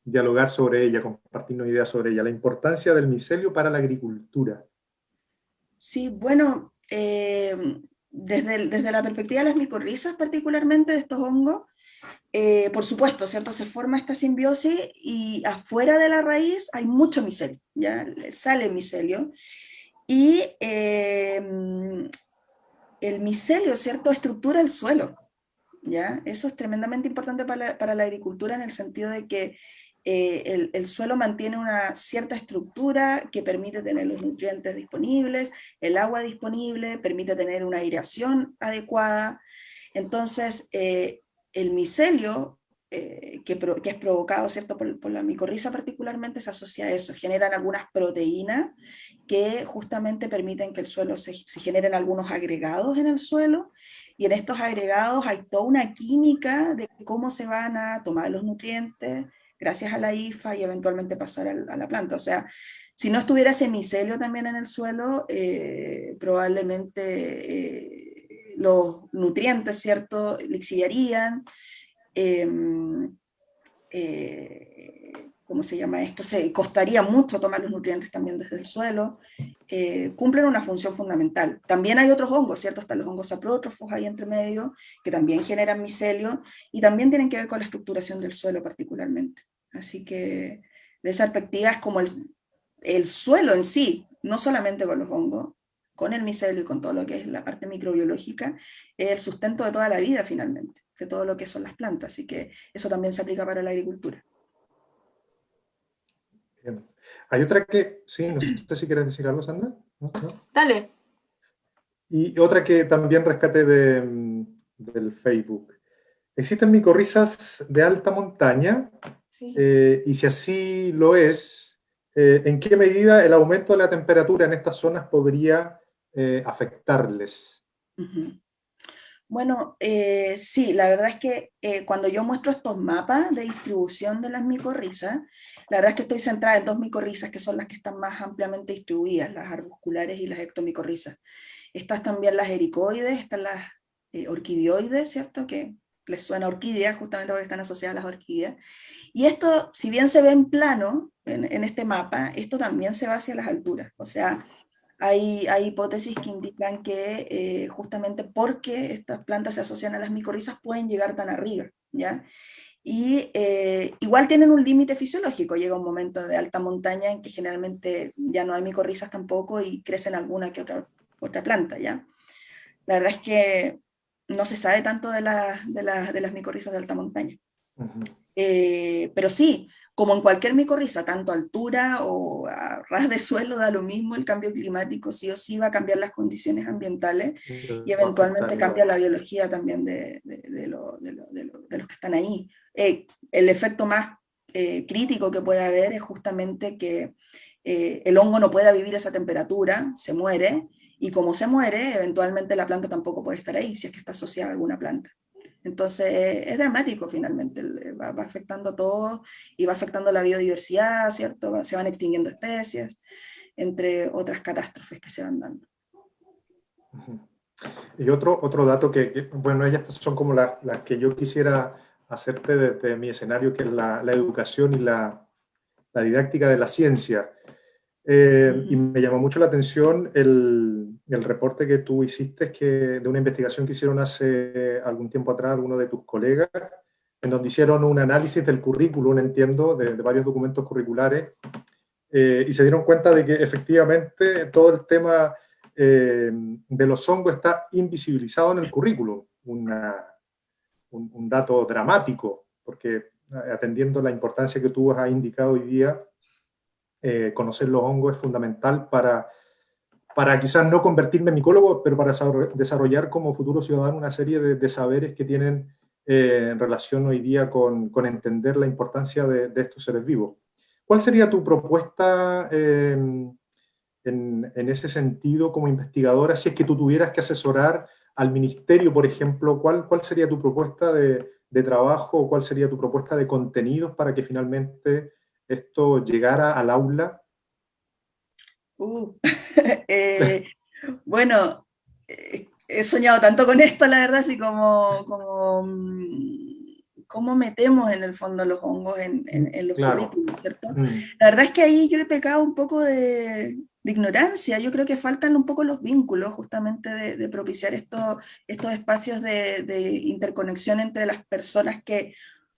dialogar sobre ella, compartirnos ideas sobre ella. La importancia del micelio para la agricultura. Sí, bueno, desde la perspectiva de las micorrizas, particularmente de estos hongos, por supuesto, ¿cierto? Se forma esta simbiosis, y afuera de la raíz hay mucho micelio, ya sale micelio, y el micelio, ¿cierto?, estructura el suelo, ¿ya? Eso es tremendamente importante para la agricultura, en el sentido de que el suelo mantiene una cierta estructura que permite tener los nutrientes disponibles, el agua disponible, permite tener una aireación adecuada. Entonces, el micelio, que es provocado, ¿cierto?, por la micorriza particularmente, se asocia a eso. Generan algunas proteínas que justamente permiten que el suelo se generen algunos agregados en el suelo, y en estos agregados hay toda una química de cómo se van a tomar los nutrientes gracias a la IFA y eventualmente pasar a la planta. O sea, si no estuviera ese micelio también en el suelo, probablemente los nutrientes, ¿cierto?, lixiviarían, ¿cómo se llama esto? Se costaría mucho tomar los nutrientes también desde el suelo, cumplen una función fundamental. También hay otros hongos, ¿cierto? Están los hongos saprótrofos ahí entre medio, que también generan micelio, y también tienen que ver con la estructuración del suelo particularmente. Así que, de esa perspectiva, es como el suelo en sí, no solamente con los hongos, con el micelio y con todo lo que es la parte microbiológica, es el sustento de toda la vida finalmente, de todo lo que son las plantas, así que eso también se aplica para la agricultura. Bien. Hay otra que, sí, no sé si quieres decir algo, Sandra. ¿No? ¿No? Dale. Y otra que también rescaté del Facebook. ¿Existen micorrizas de alta montaña? Sí. Y si así lo es, ¿en qué medida el aumento de la temperatura en estas zonas podría afectarles? Uh-huh. Bueno, sí, la verdad es que cuando yo muestro estos mapas de distribución de las micorrizas, la verdad es que estoy centrada en dos micorrizas que son las que están más ampliamente distribuidas, las arbusculares y las ectomicorrizas. Estas también las ericoides, están las orquidioides, ¿cierto? Que les suena orquídea justamente porque están asociadas a las orquídeas. Y esto, si bien se ve en plano, en este mapa, esto también se va hacia las alturas. O sea, hay hipótesis que indican que justamente porque estas plantas se asocian a las micorrizas pueden llegar tan arriba, ¿ya? Y igual tienen un límite fisiológico, llega un momento de alta montaña en que generalmente ya no hay micorrizas tampoco y crecen alguna que otra planta, ¿ya? La verdad es que no se sabe tanto de las micorrizas de alta montaña. Uh-huh. Pero sí, como en cualquier micorriza, tanto a altura o a ras de suelo, da lo mismo, el cambio climático sí o sí va a cambiar las condiciones ambientales y eventualmente cambia la biología también de los que están ahí. El efecto más crítico que puede haber es justamente que el hongo no pueda vivir esa temperatura, se muere, y como se muere, eventualmente la planta tampoco puede estar ahí, si es que está asociada a alguna planta. Entonces es dramático finalmente, va afectando a todo y va afectando la biodiversidad, ¿cierto? Se van extinguiendo especies, entre otras catástrofes que se van dando. Y otro dato bueno, ellas son como las que yo quisiera hacerte desde mi escenario, que es la educación y la didáctica de la ciencia. Y me llamó mucho la atención el reporte que tú hiciste, de una investigación que hicieron hace algún tiempo atrás algunos de tus colegas, en donde hicieron un análisis del currículum, entiendo, de varios documentos curriculares, y se dieron cuenta de que efectivamente todo el tema de los hongos está invisibilizado en el currículum. Un dato dramático, porque atendiendo la importancia que tú has indicado hoy día, conocer los hongos es fundamental para quizás no convertirme en micólogo, pero para desarrollar como futuro ciudadano una serie de saberes que tienen en relación hoy día con entender la importancia de estos seres vivos. ¿Cuál sería tu propuesta en ese sentido como investigadora? Si es que tú tuvieras que asesorar al ministerio, por ejemplo, ¿cuál sería tu propuesta de trabajo o cuál sería tu propuesta de contenidos para que finalmente esto llegara al aula? Bueno, he soñado tanto con esto, la verdad, así como cómo metemos en el fondo los hongos en los currículos, ¿cierto? La verdad es que ahí yo he pecado un poco de ignorancia. Yo creo que faltan un poco los vínculos justamente de propiciar estos espacios de interconexión entre las personas que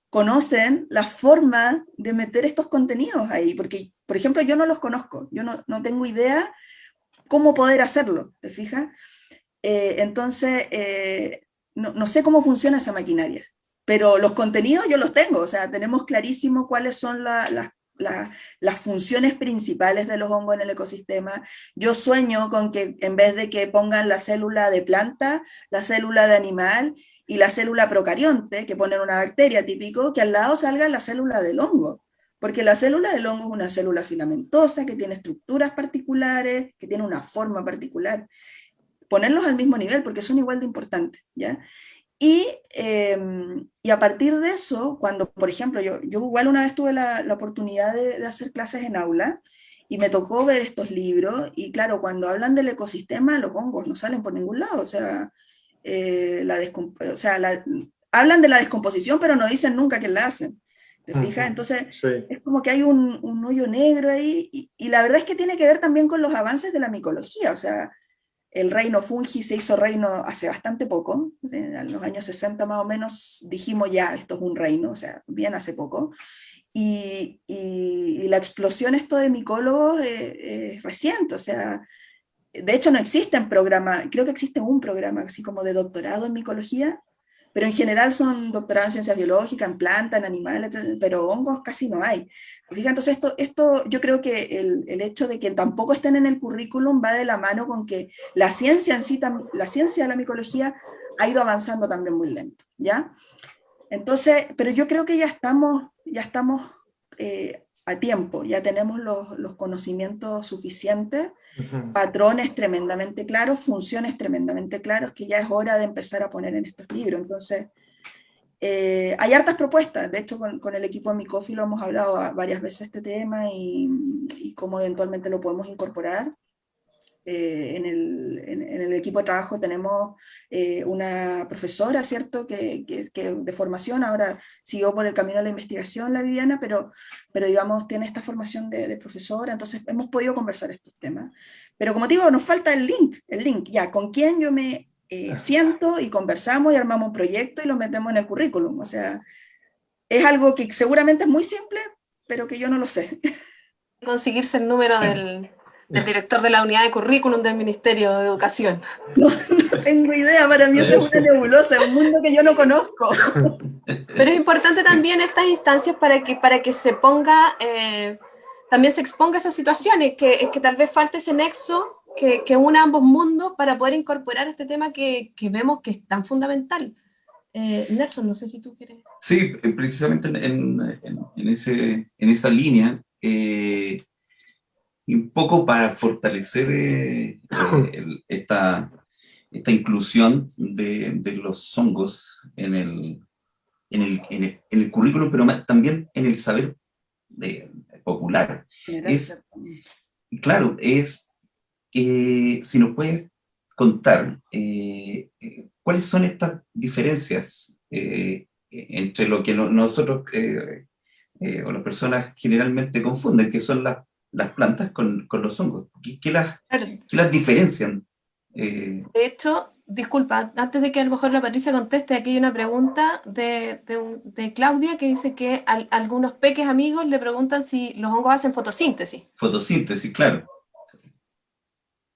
conocen la forma de meter estos contenidos ahí, porque, por ejemplo, yo no los conozco, yo no tengo idea cómo poder hacerlo, ¿te fijas? Entonces, no sé cómo funciona esa maquinaria, pero los contenidos yo los tengo, o sea, tenemos clarísimo cuáles son las funciones principales de los hongos en el ecosistema. Yo sueño con que en vez de que pongan la célula de planta, la célula de animal y la célula procarionte, que ponen una bacteria típico, que al lado salga la célula del hongo. Porque la célula del hongo es una célula filamentosa que tiene estructuras particulares, que tiene una forma particular. Ponerlos al mismo nivel porque son igual de importantes, ¿ya? Y a partir de eso, cuando, por ejemplo, yo igual una vez tuve la oportunidad de hacer clases en aula y me tocó ver estos libros y claro, cuando hablan del ecosistema, los hongos no salen por ningún lado, o sea, hablan de la descomposición, pero no dicen nunca que la hacen. ¿te fijas? Entonces, Sí. es como que hay un hoyo negro ahí, y la verdad es que tiene que ver también con los avances de la micología, o sea, el reino fungi se hizo reino hace bastante poco, en los años 60 más o menos dijimos ya, esto es un reino, o sea, bien hace poco, y la explosión esto de micólogos es reciente, o sea, de hecho no existen programas, creo que existe un programa así como de doctorado en micología, pero en general son doctorados en ciencias biológicas, en plantas, en animales, pero hongos casi no hay. Fíjate, entonces esto yo creo que el hecho de que tampoco estén en el currículum va de la mano con que la ciencia en sí, la ciencia de la micología ha ido avanzando también muy lento, ¿ya? Entonces, pero yo creo que ya estamos a tiempo, ya tenemos los conocimientos suficientes, patrones tremendamente claros, funciones tremendamente claras, que ya es hora de empezar a poner en estos libros. Entonces, hay hartas propuestas, de hecho con el equipo de Micófilo hemos hablado varias veces este tema y cómo eventualmente lo podemos incorporar. En el equipo de trabajo tenemos una profesora, ¿cierto?, que de formación ahora siguió por el camino de la investigación, la Viviana, pero digamos tiene esta formación de profesora, entonces hemos podido conversar estos temas. Pero como te digo, nos falta el link, ya, con quién yo me siento y conversamos y armamos un proyecto y lo metemos en el currículum, o sea, es algo que seguramente es muy simple, pero que yo no lo sé. Conseguirse el número del director de la unidad de currículum del Ministerio de Educación. No tengo idea, para mí eso es una nebulosa, es un mundo que yo no conozco. Pero es importante también estas instancias para que se ponga, también se exponga esas situaciones, que tal vez falte ese nexo que una ambos mundos para poder incorporar este tema que vemos que es tan fundamental. Nelson, no sé si tú quieres. Sí, precisamente en esa línea, y un poco para fortalecer esta inclusión de los hongos en el currículum, pero también en el saber popular. Claro, si nos puedes contar cuáles son estas diferencias entre lo que nosotros o las personas generalmente confunden, que son las plantas con los hongos. ¿Qué las diferencian? De hecho, disculpa, antes de que a lo mejor la Patricia conteste, aquí hay una pregunta de Claudia que dice que algunos peques amigos le preguntan si los hongos hacen fotosíntesis. Fotosíntesis, claro.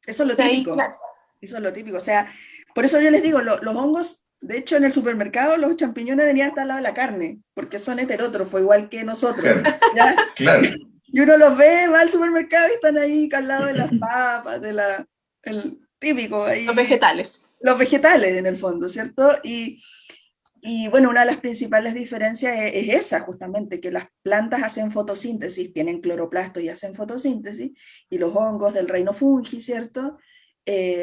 Eso es lo típico. Claro. Eso es lo típico. O sea, por eso yo les digo, los hongos, de hecho en el supermercado los champiñones deberían estar al lado de la carne, porque son heterótrofos, igual que nosotros. Claro. ¿Ya? Claro. Y uno los ve, va al supermercado y están ahí al lado de las papas, el típico ahí. Los vegetales. Los vegetales, en el fondo, ¿cierto? Y bueno, una de las principales diferencias es esa, justamente, que las plantas hacen fotosíntesis, tienen cloroplastos y hacen fotosíntesis, y los hongos del reino fungi, ¿cierto?,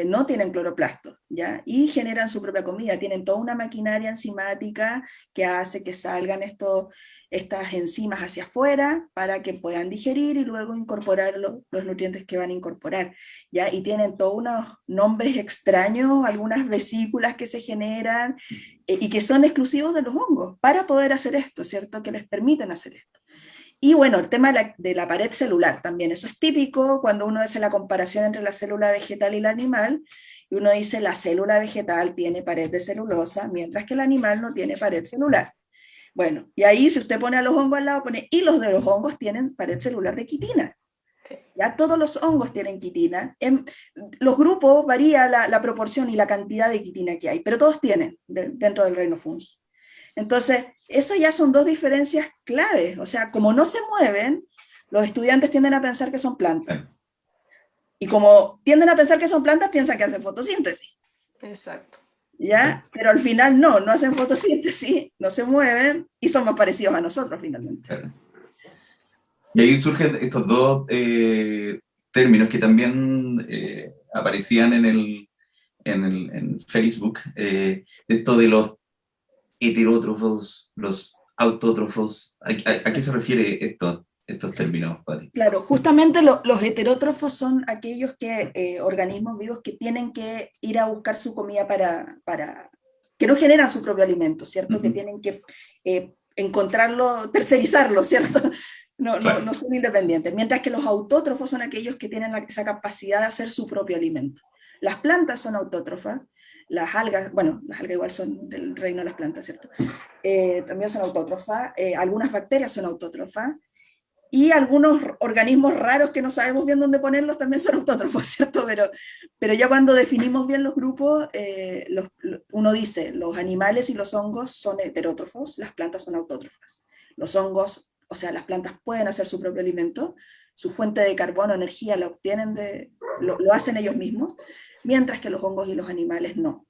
no tienen cloroplastos, ¿ya? Y generan su propia comida, tienen toda una maquinaria enzimática que hace que salgan estas enzimas hacia afuera para que puedan digerir y luego incorporar los nutrientes que van a incorporar, ¿ya? Y tienen todos unos nombres extraños, algunas vesículas que se generan y que son exclusivos de los hongos para poder hacer esto, ¿cierto? Que les permiten hacer esto. Y bueno, el tema de la pared celular también, eso es típico cuando uno hace la comparación entre la célula vegetal y la animal, y uno dice la célula vegetal tiene pared de celulosa, mientras que el animal no tiene pared celular. Bueno, y ahí si usted pone a los hongos al lado, pone hilos de los hongos tienen pared celular de quitina. Sí. Ya todos los hongos tienen quitina. En los grupos varía la proporción y la cantidad de quitina que hay, pero todos tienen dentro del reino fungi. Entonces, eso ya son dos diferencias claves. O sea, como no se mueven, los estudiantes tienden a pensar que son plantas. Y como tienden a pensar que son plantas, piensan que hacen fotosíntesis. Exacto. ¿Ya? Pero al final no hacen fotosíntesis, no se mueven y son más parecidos a nosotros finalmente. Claro. Y ahí surgen estos dos términos que también aparecían en Facebook, esto de los heterótrofos, los autótrofos. ¿A qué se refiere estos términos, Pati? Claro, justamente los heterótrofos son aquellos organismos vivos que tienen que ir a buscar su comida que no generan su propio alimento, ¿cierto? Uh-huh. Que tienen que encontrarlo, tercerizarlo, ¿cierto? Claro. No son independientes. Mientras que los autótrofos son aquellos que tienen esa capacidad de hacer su propio alimento. Las plantas son autótrofas, las algas, bueno, las algas igual son del reino de las plantas, ¿cierto? También son autótrofas, algunas bacterias son autótrofas, y algunos organismos raros que no sabemos bien dónde ponerlos también son autótrofos, ¿cierto? Pero ya cuando definimos bien los grupos, uno dice, los animales y los hongos son heterótrofos, las plantas son autótrofas. Los hongos, o sea, las plantas pueden hacer su propio alimento, su fuente de carbono, energía, la obtienen lo hacen ellos mismos, mientras que los hongos y los animales no.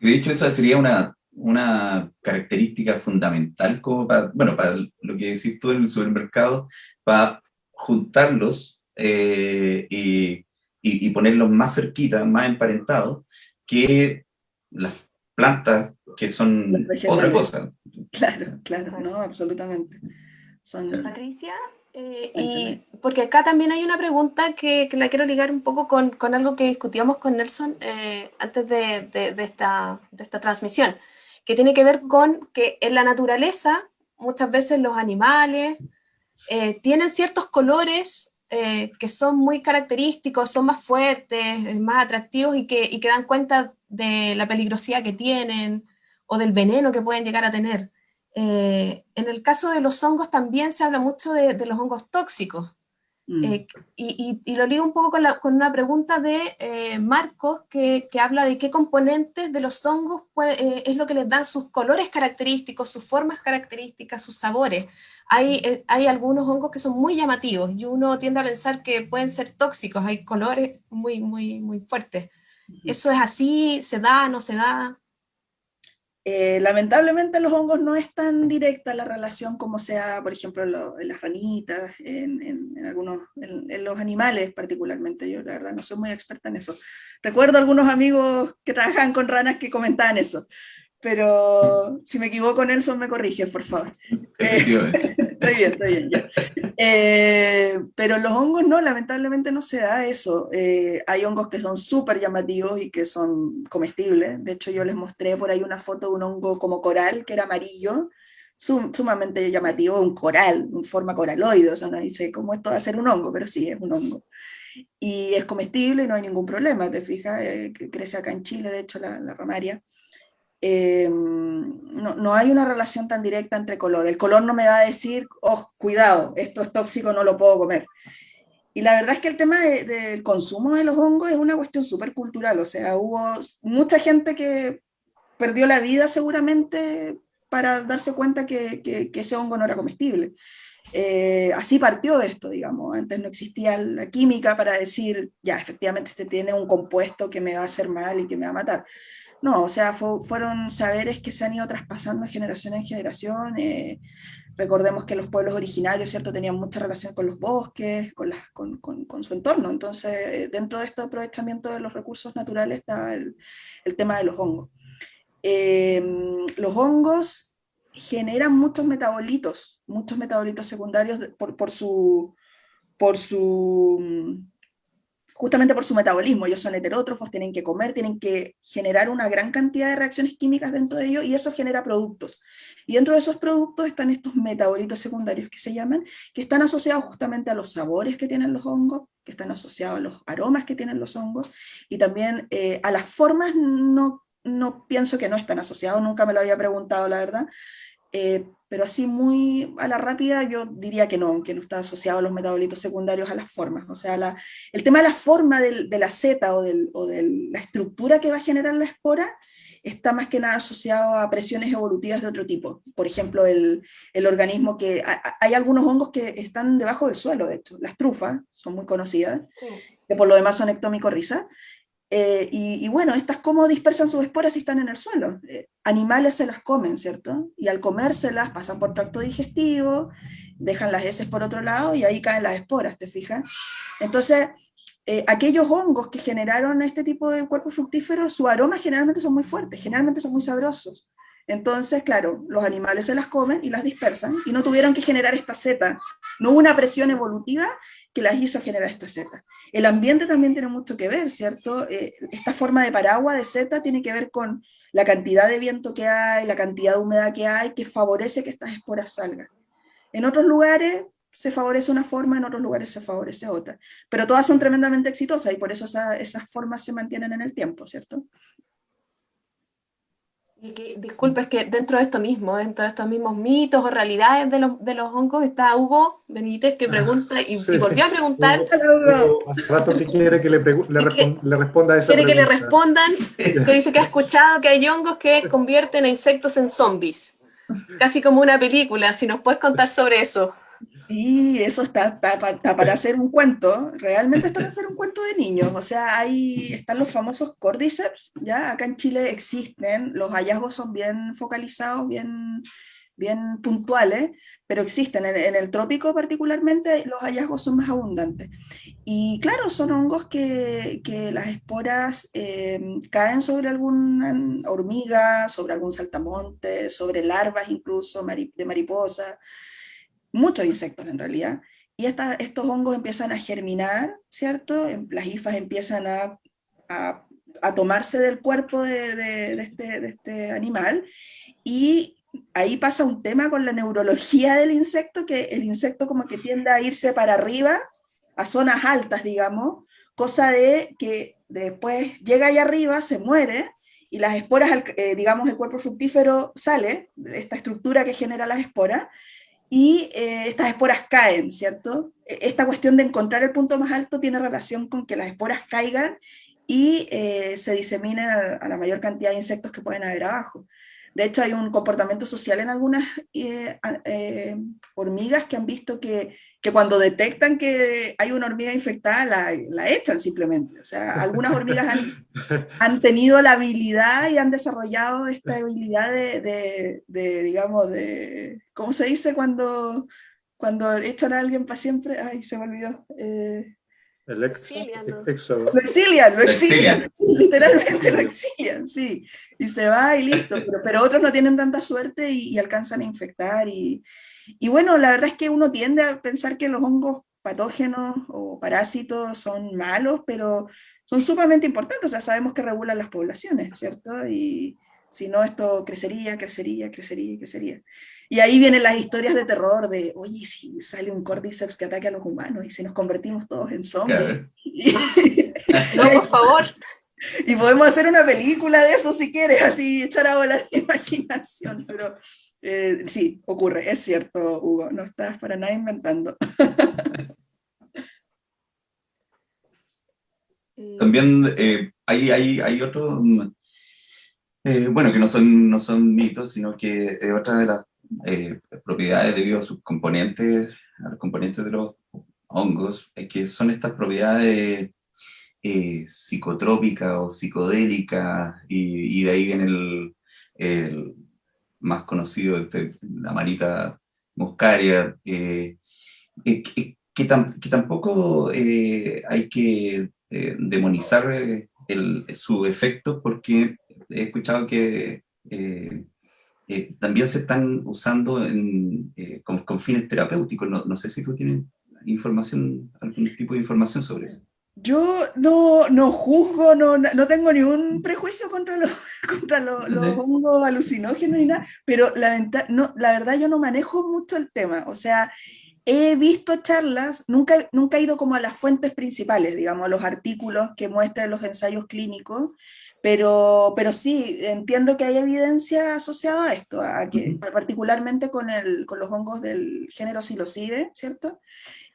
De hecho, esa sería una característica fundamental como para lo que decís tú en el supermercado, para juntarlos y ponerlos más cerquita, más emparentados, que las plantas que son otra cosa. Claro, no, absolutamente. Patricia, y porque acá también hay una pregunta que la quiero ligar un poco con algo que discutíamos con Nelson antes de esta transmisión, que tiene que ver con que en la naturaleza muchas veces los animales tienen ciertos colores que son muy característicos, son más fuertes, más atractivos y que dan cuenta de la peligrosidad que tienen o del veneno que pueden llegar a tener. En el caso de los hongos también se habla mucho de los hongos tóxicos. Y lo ligo un poco con una pregunta de Marcos, que habla de qué componentes de los hongos es lo que les dan sus colores característicos, sus formas características, sus sabores. Hay algunos hongos que son muy llamativos y uno tiende a pensar que pueden ser tóxicos, hay colores muy, muy, muy fuertes. ¿Eso es así? ¿Se da? ¿No se da? Lamentablemente en los hongos no es tan directa la relación como sea, por ejemplo, en las ranitas, en los animales particularmente. Yo la verdad no soy muy experta en eso. Recuerdo algunos amigos que trabajaban con ranas que comentaban eso, pero si me equivoco, Nelson, me corrige, por favor. Estoy bien, ya. Pero los hongos no, lamentablemente no se da eso. Hay hongos que son súper llamativos y que son comestibles. De hecho, yo les mostré por ahí una foto de un hongo como coral, que era amarillo, sumamente llamativo, un coral, en forma coraloide. O sea, uno dice, ¿cómo esto va a ser un hongo? Pero sí, es un hongo. Y es comestible y no hay ningún problema, ¿te fijas? Que crece acá en Chile, de hecho, la ramaria. No hay una relación tan directa entre color. El color no me va a decir, oh, cuidado, esto es tóxico, no lo puedo comer. Y la verdad es que el tema del consumo de los hongos es una cuestión súper cultural. O sea, hubo mucha gente que perdió la vida seguramente para darse cuenta que ese hongo no era comestible. Así partió esto, digamos. Antes no existía la química para decir, ya, efectivamente este tiene un compuesto que me va a hacer mal y que me va a matar. No, o sea, fueron saberes que se han ido traspasando de generación en generación. Recordemos que los pueblos originarios, ¿cierto?, tenían mucha relación con los bosques, con su entorno. Entonces, dentro de este aprovechamiento de los recursos naturales está el tema de los hongos. Los hongos generan muchos metabolitos secundarios justamente por su metabolismo. Ellos son heterótrofos, tienen que comer, tienen que generar una gran cantidad de reacciones químicas dentro de ellos, y eso genera productos. Y dentro de esos productos están estos metabolitos secundarios que se llaman, que están asociados justamente a los sabores que tienen los hongos, que están asociados a los aromas que tienen los hongos, y también a las formas. No pienso que no están asociados, nunca me lo había preguntado, la verdad. Pero así muy a la rápida yo diría que no está asociado a los metabolitos secundarios a las formas. O sea, el tema de la forma de la seta o de la estructura que va a generar la espora está más que nada asociado a presiones evolutivas de otro tipo. Por ejemplo, el organismo que... Hay algunos hongos que están debajo del suelo, de hecho. Las trufas son muy conocidas, sí, que por lo demás son ectomicorrizas. Y bueno, estas cómo dispersan sus esporas si están en el suelo. Animales se las comen, ¿cierto? Y al comérselas pasan por tracto digestivo, dejan las heces por otro lado y ahí caen las esporas, ¿te fijas? Entonces, aquellos hongos que generaron este tipo de cuerpos fructíferos, su aroma generalmente son muy fuertes, generalmente son muy sabrosos. Entonces, claro, los animales se las comen y las dispersan y no tuvieron que generar esta zeta. No hubo una presión evolutiva que las hizo generar esta zeta. El ambiente también tiene mucho que ver, ¿cierto? Esta forma de paraguas de zeta tiene que ver con la cantidad de viento que hay, la cantidad de humedad que hay, que favorece que estas esporas salgan. En otros lugares se favorece una forma, en otros lugares se favorece otra. Pero todas son tremendamente exitosas y por eso esas formas se mantienen en el tiempo, ¿cierto? Y que, disculpa, es que dentro de esto mismo, dentro de estos mismos mitos o realidades de los hongos, está Hugo Benítez que pregunta y volvió a preguntar. Hugo, hace rato que quiere que le responda a esa quiere pregunta. que le respondan, que dice que ha escuchado que hay hongos que convierten a insectos en zombies. Casi como una película, si nos puedes contar sobre eso. Sí, eso está para hacer un cuento, realmente está para hacer un cuento de niños, o sea, ahí están los famosos Cordyceps, ya acá en Chile existen, los hallazgos son bien focalizados, bien puntuales, pero existen, en el trópico particularmente los hallazgos son más abundantes. Y claro, son hongos que las esporas caen sobre alguna hormiga, sobre algún saltamonte, sobre larvas incluso de mariposa, muchos insectos en realidad, y estos hongos empiezan a germinar, ¿cierto? Las hifas empiezan a tomarse del cuerpo de este animal, y ahí pasa un tema con la neurología del insecto, que el insecto como que tiende a irse para arriba, a zonas altas, digamos, cosa de que después llega allá arriba, se muere, y las esporas, digamos, el cuerpo fructífero sale, esta estructura que genera las esporas, y estas esporas caen, ¿cierto? Esta cuestión de encontrar el punto más alto tiene relación con que las esporas caigan y se diseminen a la mayor cantidad de insectos que pueden haber abajo. De hecho, hay un comportamiento social en algunas hormigas que han visto que cuando detectan que hay una hormiga infectada, la echan simplemente. O sea, algunas hormigas han tenido la habilidad y han desarrollado esta habilidad digamos, ¿cómo se dice cuando echan a alguien para siempre? Ay, se me olvidó. El éxodo. Lo exilian, literalmente lo exilian, sí, y se va y listo, pero otros no tienen tanta suerte y alcanzan a infectar, y bueno, la verdad es que uno tiende a pensar que los hongos patógenos o parásitos son malos, pero son sumamente importantes, o sea, sabemos que regulan las poblaciones, ¿cierto? Y si no, esto crecería. Y ahí vienen las historias de terror de, oye, si sale un Cordyceps que ataque a los humanos y si nos convertimos todos en zombies. Claro. No, por favor. Y podemos hacer una película de eso si quieres, así echar a volar la imaginación. Pero sí, ocurre, es cierto, Hugo, no estás para nada inventando. También hay otros, bueno, que no son mitos, sino que otra de las propiedades debido a sus componentes, a los componentes de los hongos, es que son estas propiedades psicotrópicas o psicodélicas, y de ahí viene el más conocido, la manita muscaria, que tampoco hay que demonizar su efecto, porque he escuchado que también se están usando con fines terapéuticos. No sé si tú tienes algún tipo de información sobre eso. Yo no juzgo, no tengo ningún prejuicio contra los hongos alucinógenos ni nada, pero la verdad yo no manejo mucho el tema, o sea, he visto charlas, nunca he ido como a las fuentes principales, digamos, a los artículos que muestran los ensayos clínicos, pero sí, entiendo que hay evidencia asociada a esto, particularmente con los hongos del género Psilocibe, ¿cierto?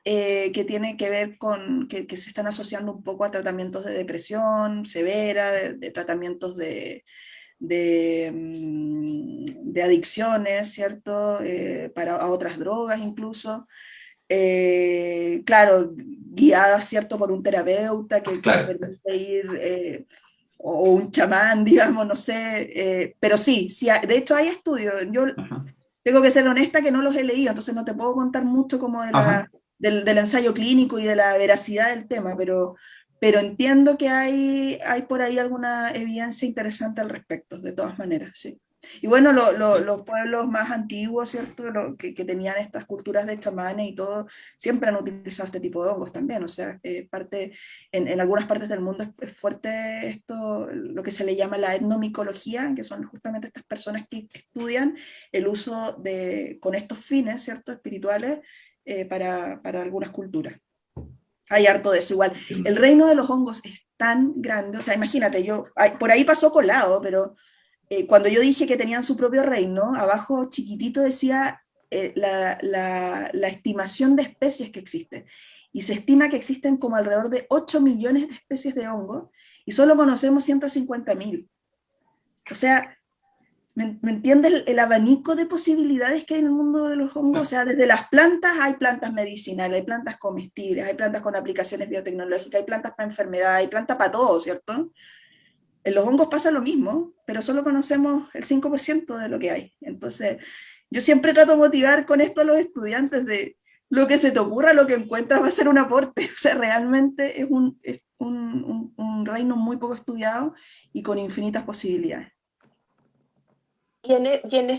Que tiene que ver con que se están asociando un poco a tratamientos de depresión severa, de tratamientos de adicciones, ¿cierto? A otras drogas incluso. Claro, guiadas, ¿cierto? Por un terapeuta que permite ir, o un chamán, digamos, no sé. Pero sí, de hecho hay estudios. Yo tengo que ser honesta que no los he leído, entonces no te puedo contar mucho como del ensayo clínico y de la veracidad del tema, pero entiendo que hay por ahí alguna evidencia interesante al respecto, de todas maneras, sí. Y bueno, los pueblos más antiguos, ¿cierto? Que tenían estas culturas de chamanes y todo, siempre han utilizado este tipo de hongos también. O sea, en algunas partes del mundo es fuerte esto, lo que se le llama la etnomicología, que son justamente estas personas que estudian el uso con estos fines, ¿cierto? Espirituales, para algunas culturas. Hay harto de eso igual. El reino de los hongos es tan grande, o sea, imagínate, por ahí pasó colado, pero cuando yo dije que tenían su propio reino, abajo chiquitito decía la estimación de especies que existen. Y se estima que existen como alrededor de 8 millones de especies de hongos y solo conocemos 150.000. O sea, ¿me entiendes el abanico de posibilidades que hay en el mundo de los hongos? O sea, desde las plantas hay plantas medicinales, hay plantas comestibles, hay plantas con aplicaciones biotecnológicas, hay plantas para enfermedades, hay plantas para todo, ¿cierto? En los hongos pasa lo mismo, pero solo conocemos el 5% de lo que hay. Entonces, yo siempre trato de motivar con esto a los estudiantes de lo que se te ocurra, lo que encuentras va a ser un aporte. O sea, realmente es un reino muy poco estudiado y con infinitas posibilidades. Y en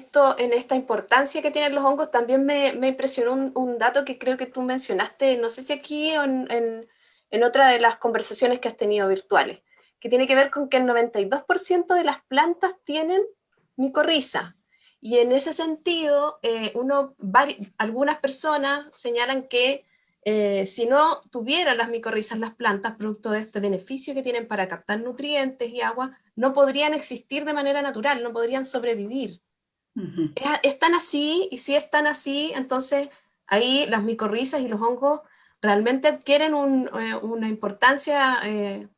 esta importancia que tienen los hongos, también me impresionó un dato que creo que tú mencionaste, no sé si aquí o en otra de las conversaciones que has tenido virtuales, que tiene que ver con que el 92% de las plantas tienen micorriza. Y en ese sentido, algunas personas señalan que si no tuvieran las micorrizas las plantas, producto de este beneficio que tienen para captar nutrientes y agua, no podrían existir de manera natural, no podrían sobrevivir. Uh-huh. ¿Es tan así? Y si es tan así, entonces ahí las micorrizas y los hongos realmente adquieren una importancia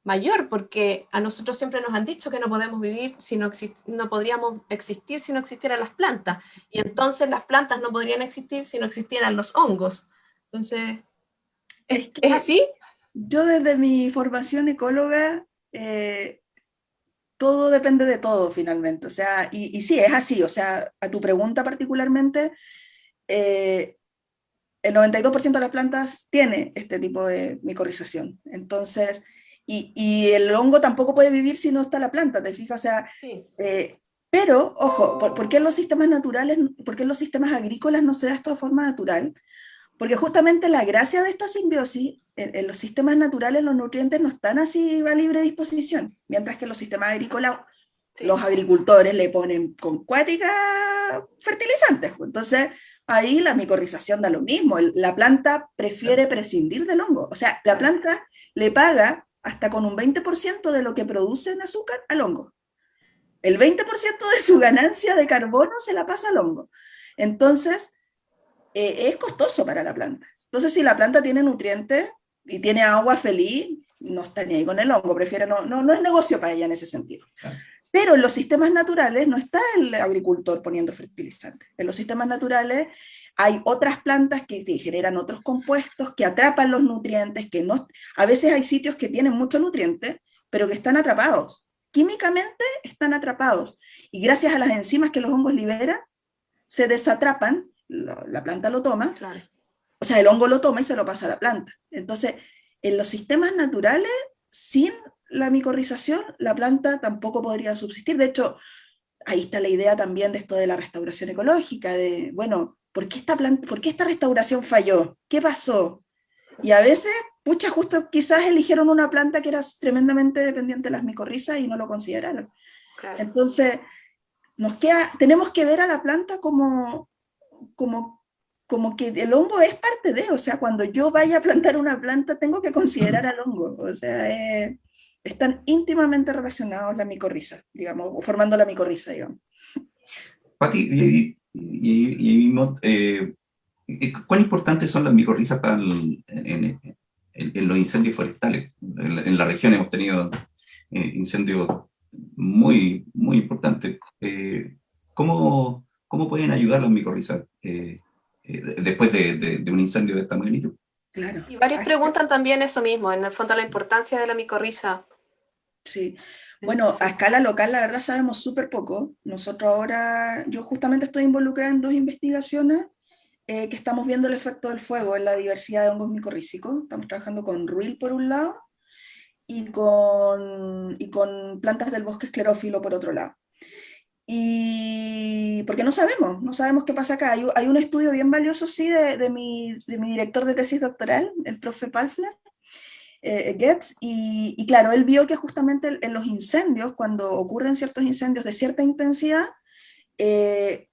mayor, porque a nosotros siempre nos han dicho que no podemos vivir no podríamos existir si no existieran las plantas, y entonces las plantas no podrían existir si no existieran los hongos. Entonces, ¿es así? Yo desde mi formación ecóloga, todo depende de todo finalmente, o sea, y sí, es así, o sea, a tu pregunta particularmente, el 92% de las plantas tiene este tipo de micorrización. Entonces, y el hongo tampoco puede vivir si no está la planta, ¿te fijas? O sea, Sí. pero, ojo, ¿por qué en los sistemas naturales, por qué en los sistemas agrícolas no se da esto de forma natural? Porque justamente la gracia de esta simbiosis, en los sistemas naturales los nutrientes no están así a libre disposición, mientras que en los sistemas agrícolas sí, los agricultores le ponen con cuática fertilizantes. Entonces, ahí la micorrización da lo mismo. La planta prefiere prescindir del hongo. O sea, la planta le paga hasta con un 20% de lo que produce en azúcar al hongo. El 20% de su ganancia de carbono se la pasa al hongo. Entonces, es costoso para la planta. Entonces, si la planta tiene nutrientes y tiene agua feliz, no está ni ahí con el hongo, prefiere no es negocio para ella en ese sentido. Pero en los sistemas naturales no está el agricultor poniendo fertilizantes. En los sistemas naturales hay otras plantas que generan otros compuestos, que atrapan los nutrientes, que no, a veces hay sitios que tienen muchos nutrientes, pero que están atrapados. Químicamente están atrapados. Y gracias a las enzimas que los hongos liberan, se desatrapan, la planta lo toma, claro. O sea, el hongo lo toma y se lo pasa a la planta. Entonces, en los sistemas naturales, sin la micorrización, la planta tampoco podría subsistir. De hecho, ahí está la idea también de esto de la restauración ecológica, de, bueno, ¿por qué esta restauración falló? ¿Qué pasó? Y a veces, pucha, justo quizás eligieron una planta que era tremendamente dependiente de las micorrizas y no lo consideraron. Claro. Entonces, tenemos que ver a la planta como que el hongo es parte de, o sea, cuando yo vaya a plantar una planta tengo que considerar al hongo, o sea, están íntimamente relacionados la micorriza, digamos, o formando la micorriza, digamos. Pati, y ¿cuán importantes son las micorrizas en los incendios forestales? En la región hemos tenido incendios muy, muy importantes. ¿Cómo pueden ayudar las micorrizas después de un incendio de esta magnitud? Claro. Y varios preguntan también eso mismo, en el fondo la importancia de la micorriza. Sí, bueno, a escala local la verdad sabemos súper poco. Nosotros ahora, yo justamente estoy involucrada en 2 investigaciones que estamos viendo el efecto del fuego en la diversidad de hongos micorrízicos. Estamos trabajando con ruil por un lado y con plantas del bosque esclerófilo por otro lado. Y porque no sabemos qué pasa acá. Hay un estudio bien valioso, sí, de mi director de tesis doctoral, el profe Palfner, Goetz, y claro, él vio que justamente en los incendios, cuando ocurren ciertos incendios de cierta intensidad,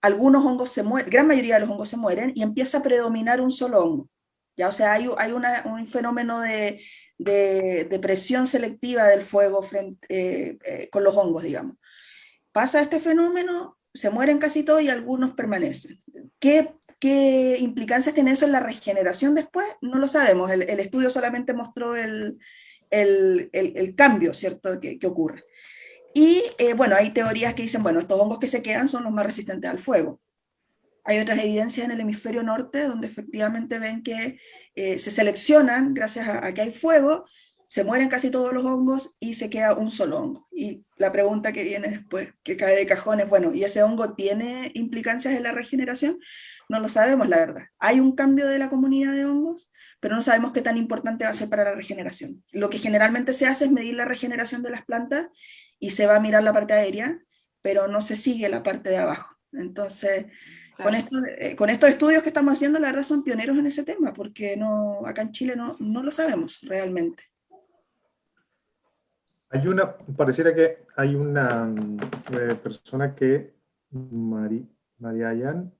algunos hongos se mueren, gran mayoría de los hongos se mueren, y empieza a predominar un solo hongo. ¿Ya? O sea, hay un fenómeno de presión selectiva del fuego con los hongos, digamos. Pasa este fenómeno, se mueren casi todos y algunos permanecen. ¿Qué implicancias tiene eso en la regeneración después? No lo sabemos. El estudio solamente mostró el cambio, ¿cierto?, que ocurre. Y bueno, hay teorías que dicen, bueno, estos hongos que se quedan son los más resistentes al fuego. Hay otras evidencias en el hemisferio norte donde efectivamente ven que se seleccionan gracias a que hay fuego, se mueren casi todos los hongos y se queda un solo hongo. Y la pregunta que viene después, que cae de cajón, es, bueno, ¿y ese hongo tiene implicancias en la regeneración? No lo sabemos, la verdad. Hay un cambio de la comunidad de hongos, pero no sabemos qué tan importante va a ser para la regeneración. Lo que generalmente se hace es medir la regeneración de las plantas y se va a mirar la parte aérea, pero no se sigue la parte de abajo. Entonces, claro, con estos estudios que estamos haciendo, la verdad son pioneros en ese tema, porque acá en Chile no lo sabemos realmente. Pareciera que hay una persona María Ayan,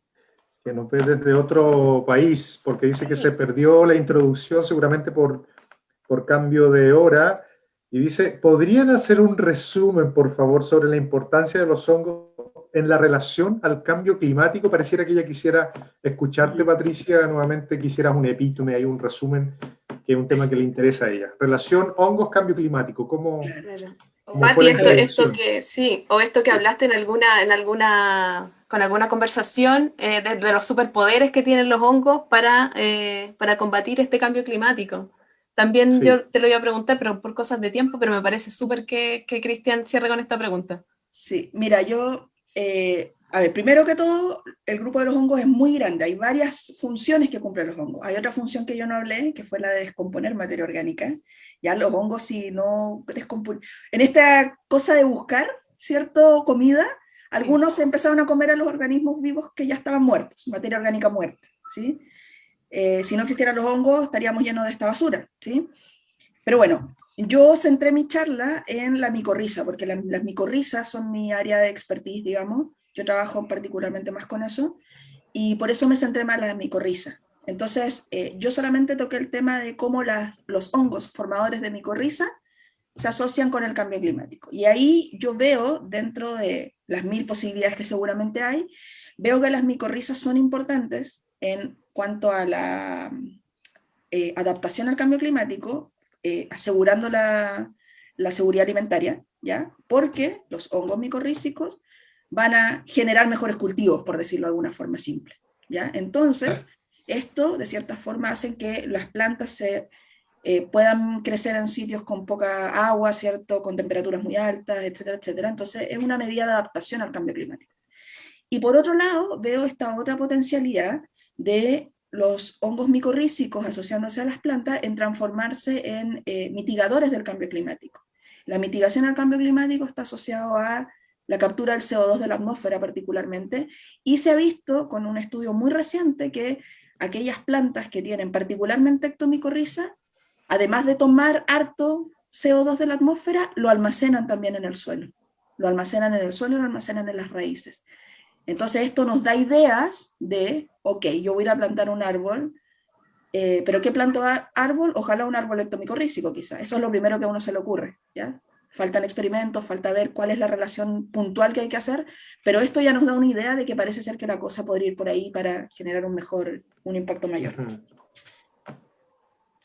que nos ve desde otro país, porque dice que se perdió la introducción seguramente por cambio de hora, y dice, ¿podrían hacer un resumen, por favor, sobre la importancia de los hongos en la relación al cambio climático? Pareciera que ella quisiera escucharte, Patricia, nuevamente quisieras un epítome, hay un resumen, que es un tema que le interesa a ella. Relación hongos, cambio climático, ¿cómo? Claro. Pati, esto que hablaste con alguna conversación de los superpoderes que tienen los hongos para combatir este cambio climático. También sí. Yo te lo iba a preguntar, pero por cosas de tiempo, pero me parece súper que Cristian cierre con esta pregunta. Sí, mira, a ver, primero que todo, el grupo de los hongos es muy grande, hay varias funciones que cumplen los hongos. Hay otra función que yo no hablé, que fue la de descomponer materia orgánica. Ya los hongos, si no descomponen, en esta cosa de buscar, ¿cierto?, comida, algunos empezaron a comer a los organismos vivos que ya estaban muertos, materia orgánica muerta, ¿sí? Si no existieran los hongos, estaríamos llenos de esta basura, ¿sí? Pero bueno, yo centré mi charla en la micorriza, porque las micorrizas son mi área de expertise, digamos. Yo trabajo particularmente más con eso, y por eso me centré más en la micorriza. Entonces, yo solamente toqué el tema de cómo los hongos formadores de micorriza se asocian con el cambio climático. Y ahí yo veo, dentro de las 1000 posibilidades que seguramente hay, veo que las micorrizas son importantes en cuanto a la adaptación al cambio climático, asegurando la seguridad alimentaria, ¿ya? Porque los hongos micorrízicos van a generar mejores cultivos, por decirlo de alguna forma simple, ¿ya? Entonces, esto de cierta forma hace que las plantas puedan crecer en sitios con poca agua, ¿cierto?, con temperaturas muy altas, etcétera, etcétera. Entonces, es una medida de adaptación al cambio climático. Y por otro lado, veo esta otra potencialidad de los hongos micorrízicos asociándose a las plantas en transformarse en mitigadores del cambio climático. La mitigación al cambio climático está asociado a la captura del CO2 de la atmósfera particularmente, y se ha visto con un estudio muy reciente que aquellas plantas que tienen particularmente ectomicorriza, además de tomar harto CO2 de la atmósfera, lo almacenan también en el suelo. Lo almacenan en el suelo y lo almacenan en las raíces. Entonces esto nos da ideas de, ok, yo voy a ir a plantar un árbol, pero ¿qué planto árbol? Ojalá un árbol ectomicorrízico quizá. Eso es lo primero que a uno se le ocurre, ¿ya? Faltan experimentos, falta ver cuál es la relación puntual que hay que hacer, pero esto ya nos da una idea de que parece ser que la cosa podría ir por ahí para generar un impacto mayor.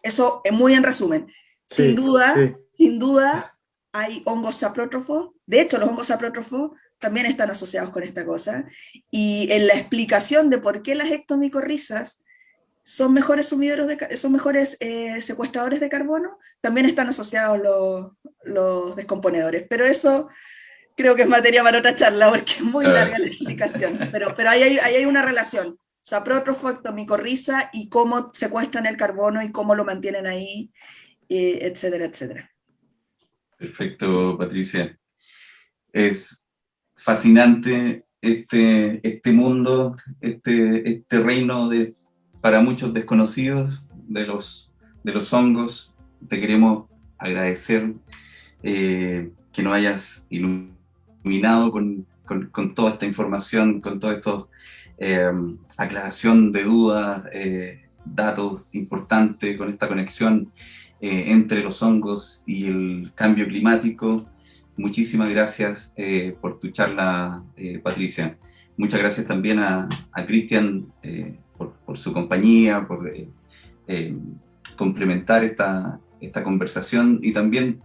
Eso es muy en resumen. Sin duda hay hongos saprótrofos. De hecho, los hongos saprótrofos también están asociados con esta cosa, y en la explicación de por qué las ectomicorrizas son mejores secuestradores de carbono, también están asociados los descomponedores, pero eso creo que es materia para otra charla, porque es muy larga la explicación, pero ahí hay una relación, saprótrofo, ectomicorriza, y cómo secuestran el carbono y cómo lo mantienen ahí, etcétera, etcétera. Perfecto, Patricia. fascinante este mundo, este reino para muchos desconocidos de los hongos. Te queremos agradecer que nos hayas iluminado con toda esta información, con todo esto, aclaración de dudas, datos importantes, con esta conexión entre los hongos y el cambio climático. Muchísimas gracias por tu charla, Patricia. Muchas gracias también a Cristian por su compañía, por complementar esta conversación, y también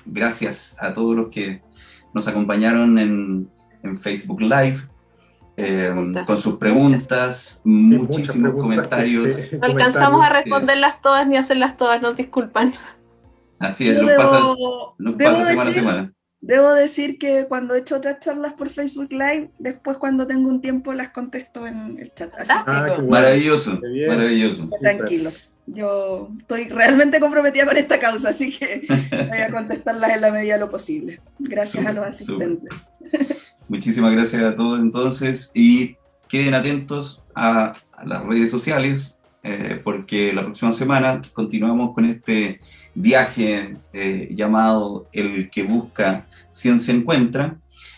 gracias a todos los que nos acompañaron en Facebook Live, con sus preguntas, muchísimos comentarios. No alcanzamos a responderlas todas ni a hacerlas todas, nos disculpan. Así es, nos pasa semana a semana. Debo decir que cuando he hecho otras charlas por Facebook Live, después cuando tengo un tiempo las contesto en el chat. Así que, Bueno. Maravilloso, maravilloso. Tranquilos. Yo estoy realmente comprometida con esta causa, así que voy a contestarlas en la medida de lo posible. Gracias a los asistentes. Muchísimas gracias a todos entonces, y queden atentos a las redes sociales, porque la próxima semana continuamos con este viaje llamado El que busca ciencia encuentra,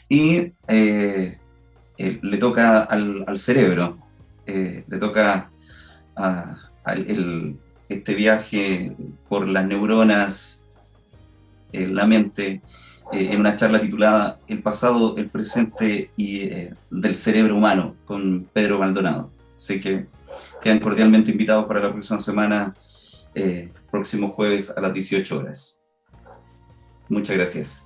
y le toca al cerebro, le toca este viaje por las neuronas, la mente, en una charla titulada El pasado, el presente y del cerebro humano, con Pedro Maldonado. Así que quedan cordialmente invitados para la próxima semana, próximo jueves a las 18 horas. Muchas gracias.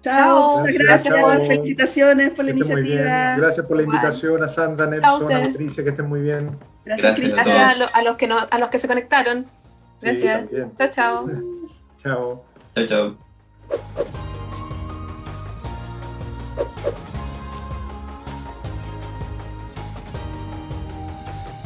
Chao, gracias chao. Felicitaciones por la Que estén muy bien. iniciativa. Gracias por la invitación a Sandra, Nelson, a Patricia, que estén muy bien. Gracias, Gracias Cristian. Gracias a los que se conectaron. Gracias. Sí, también. Chao, chao. Chao. Chao, chao.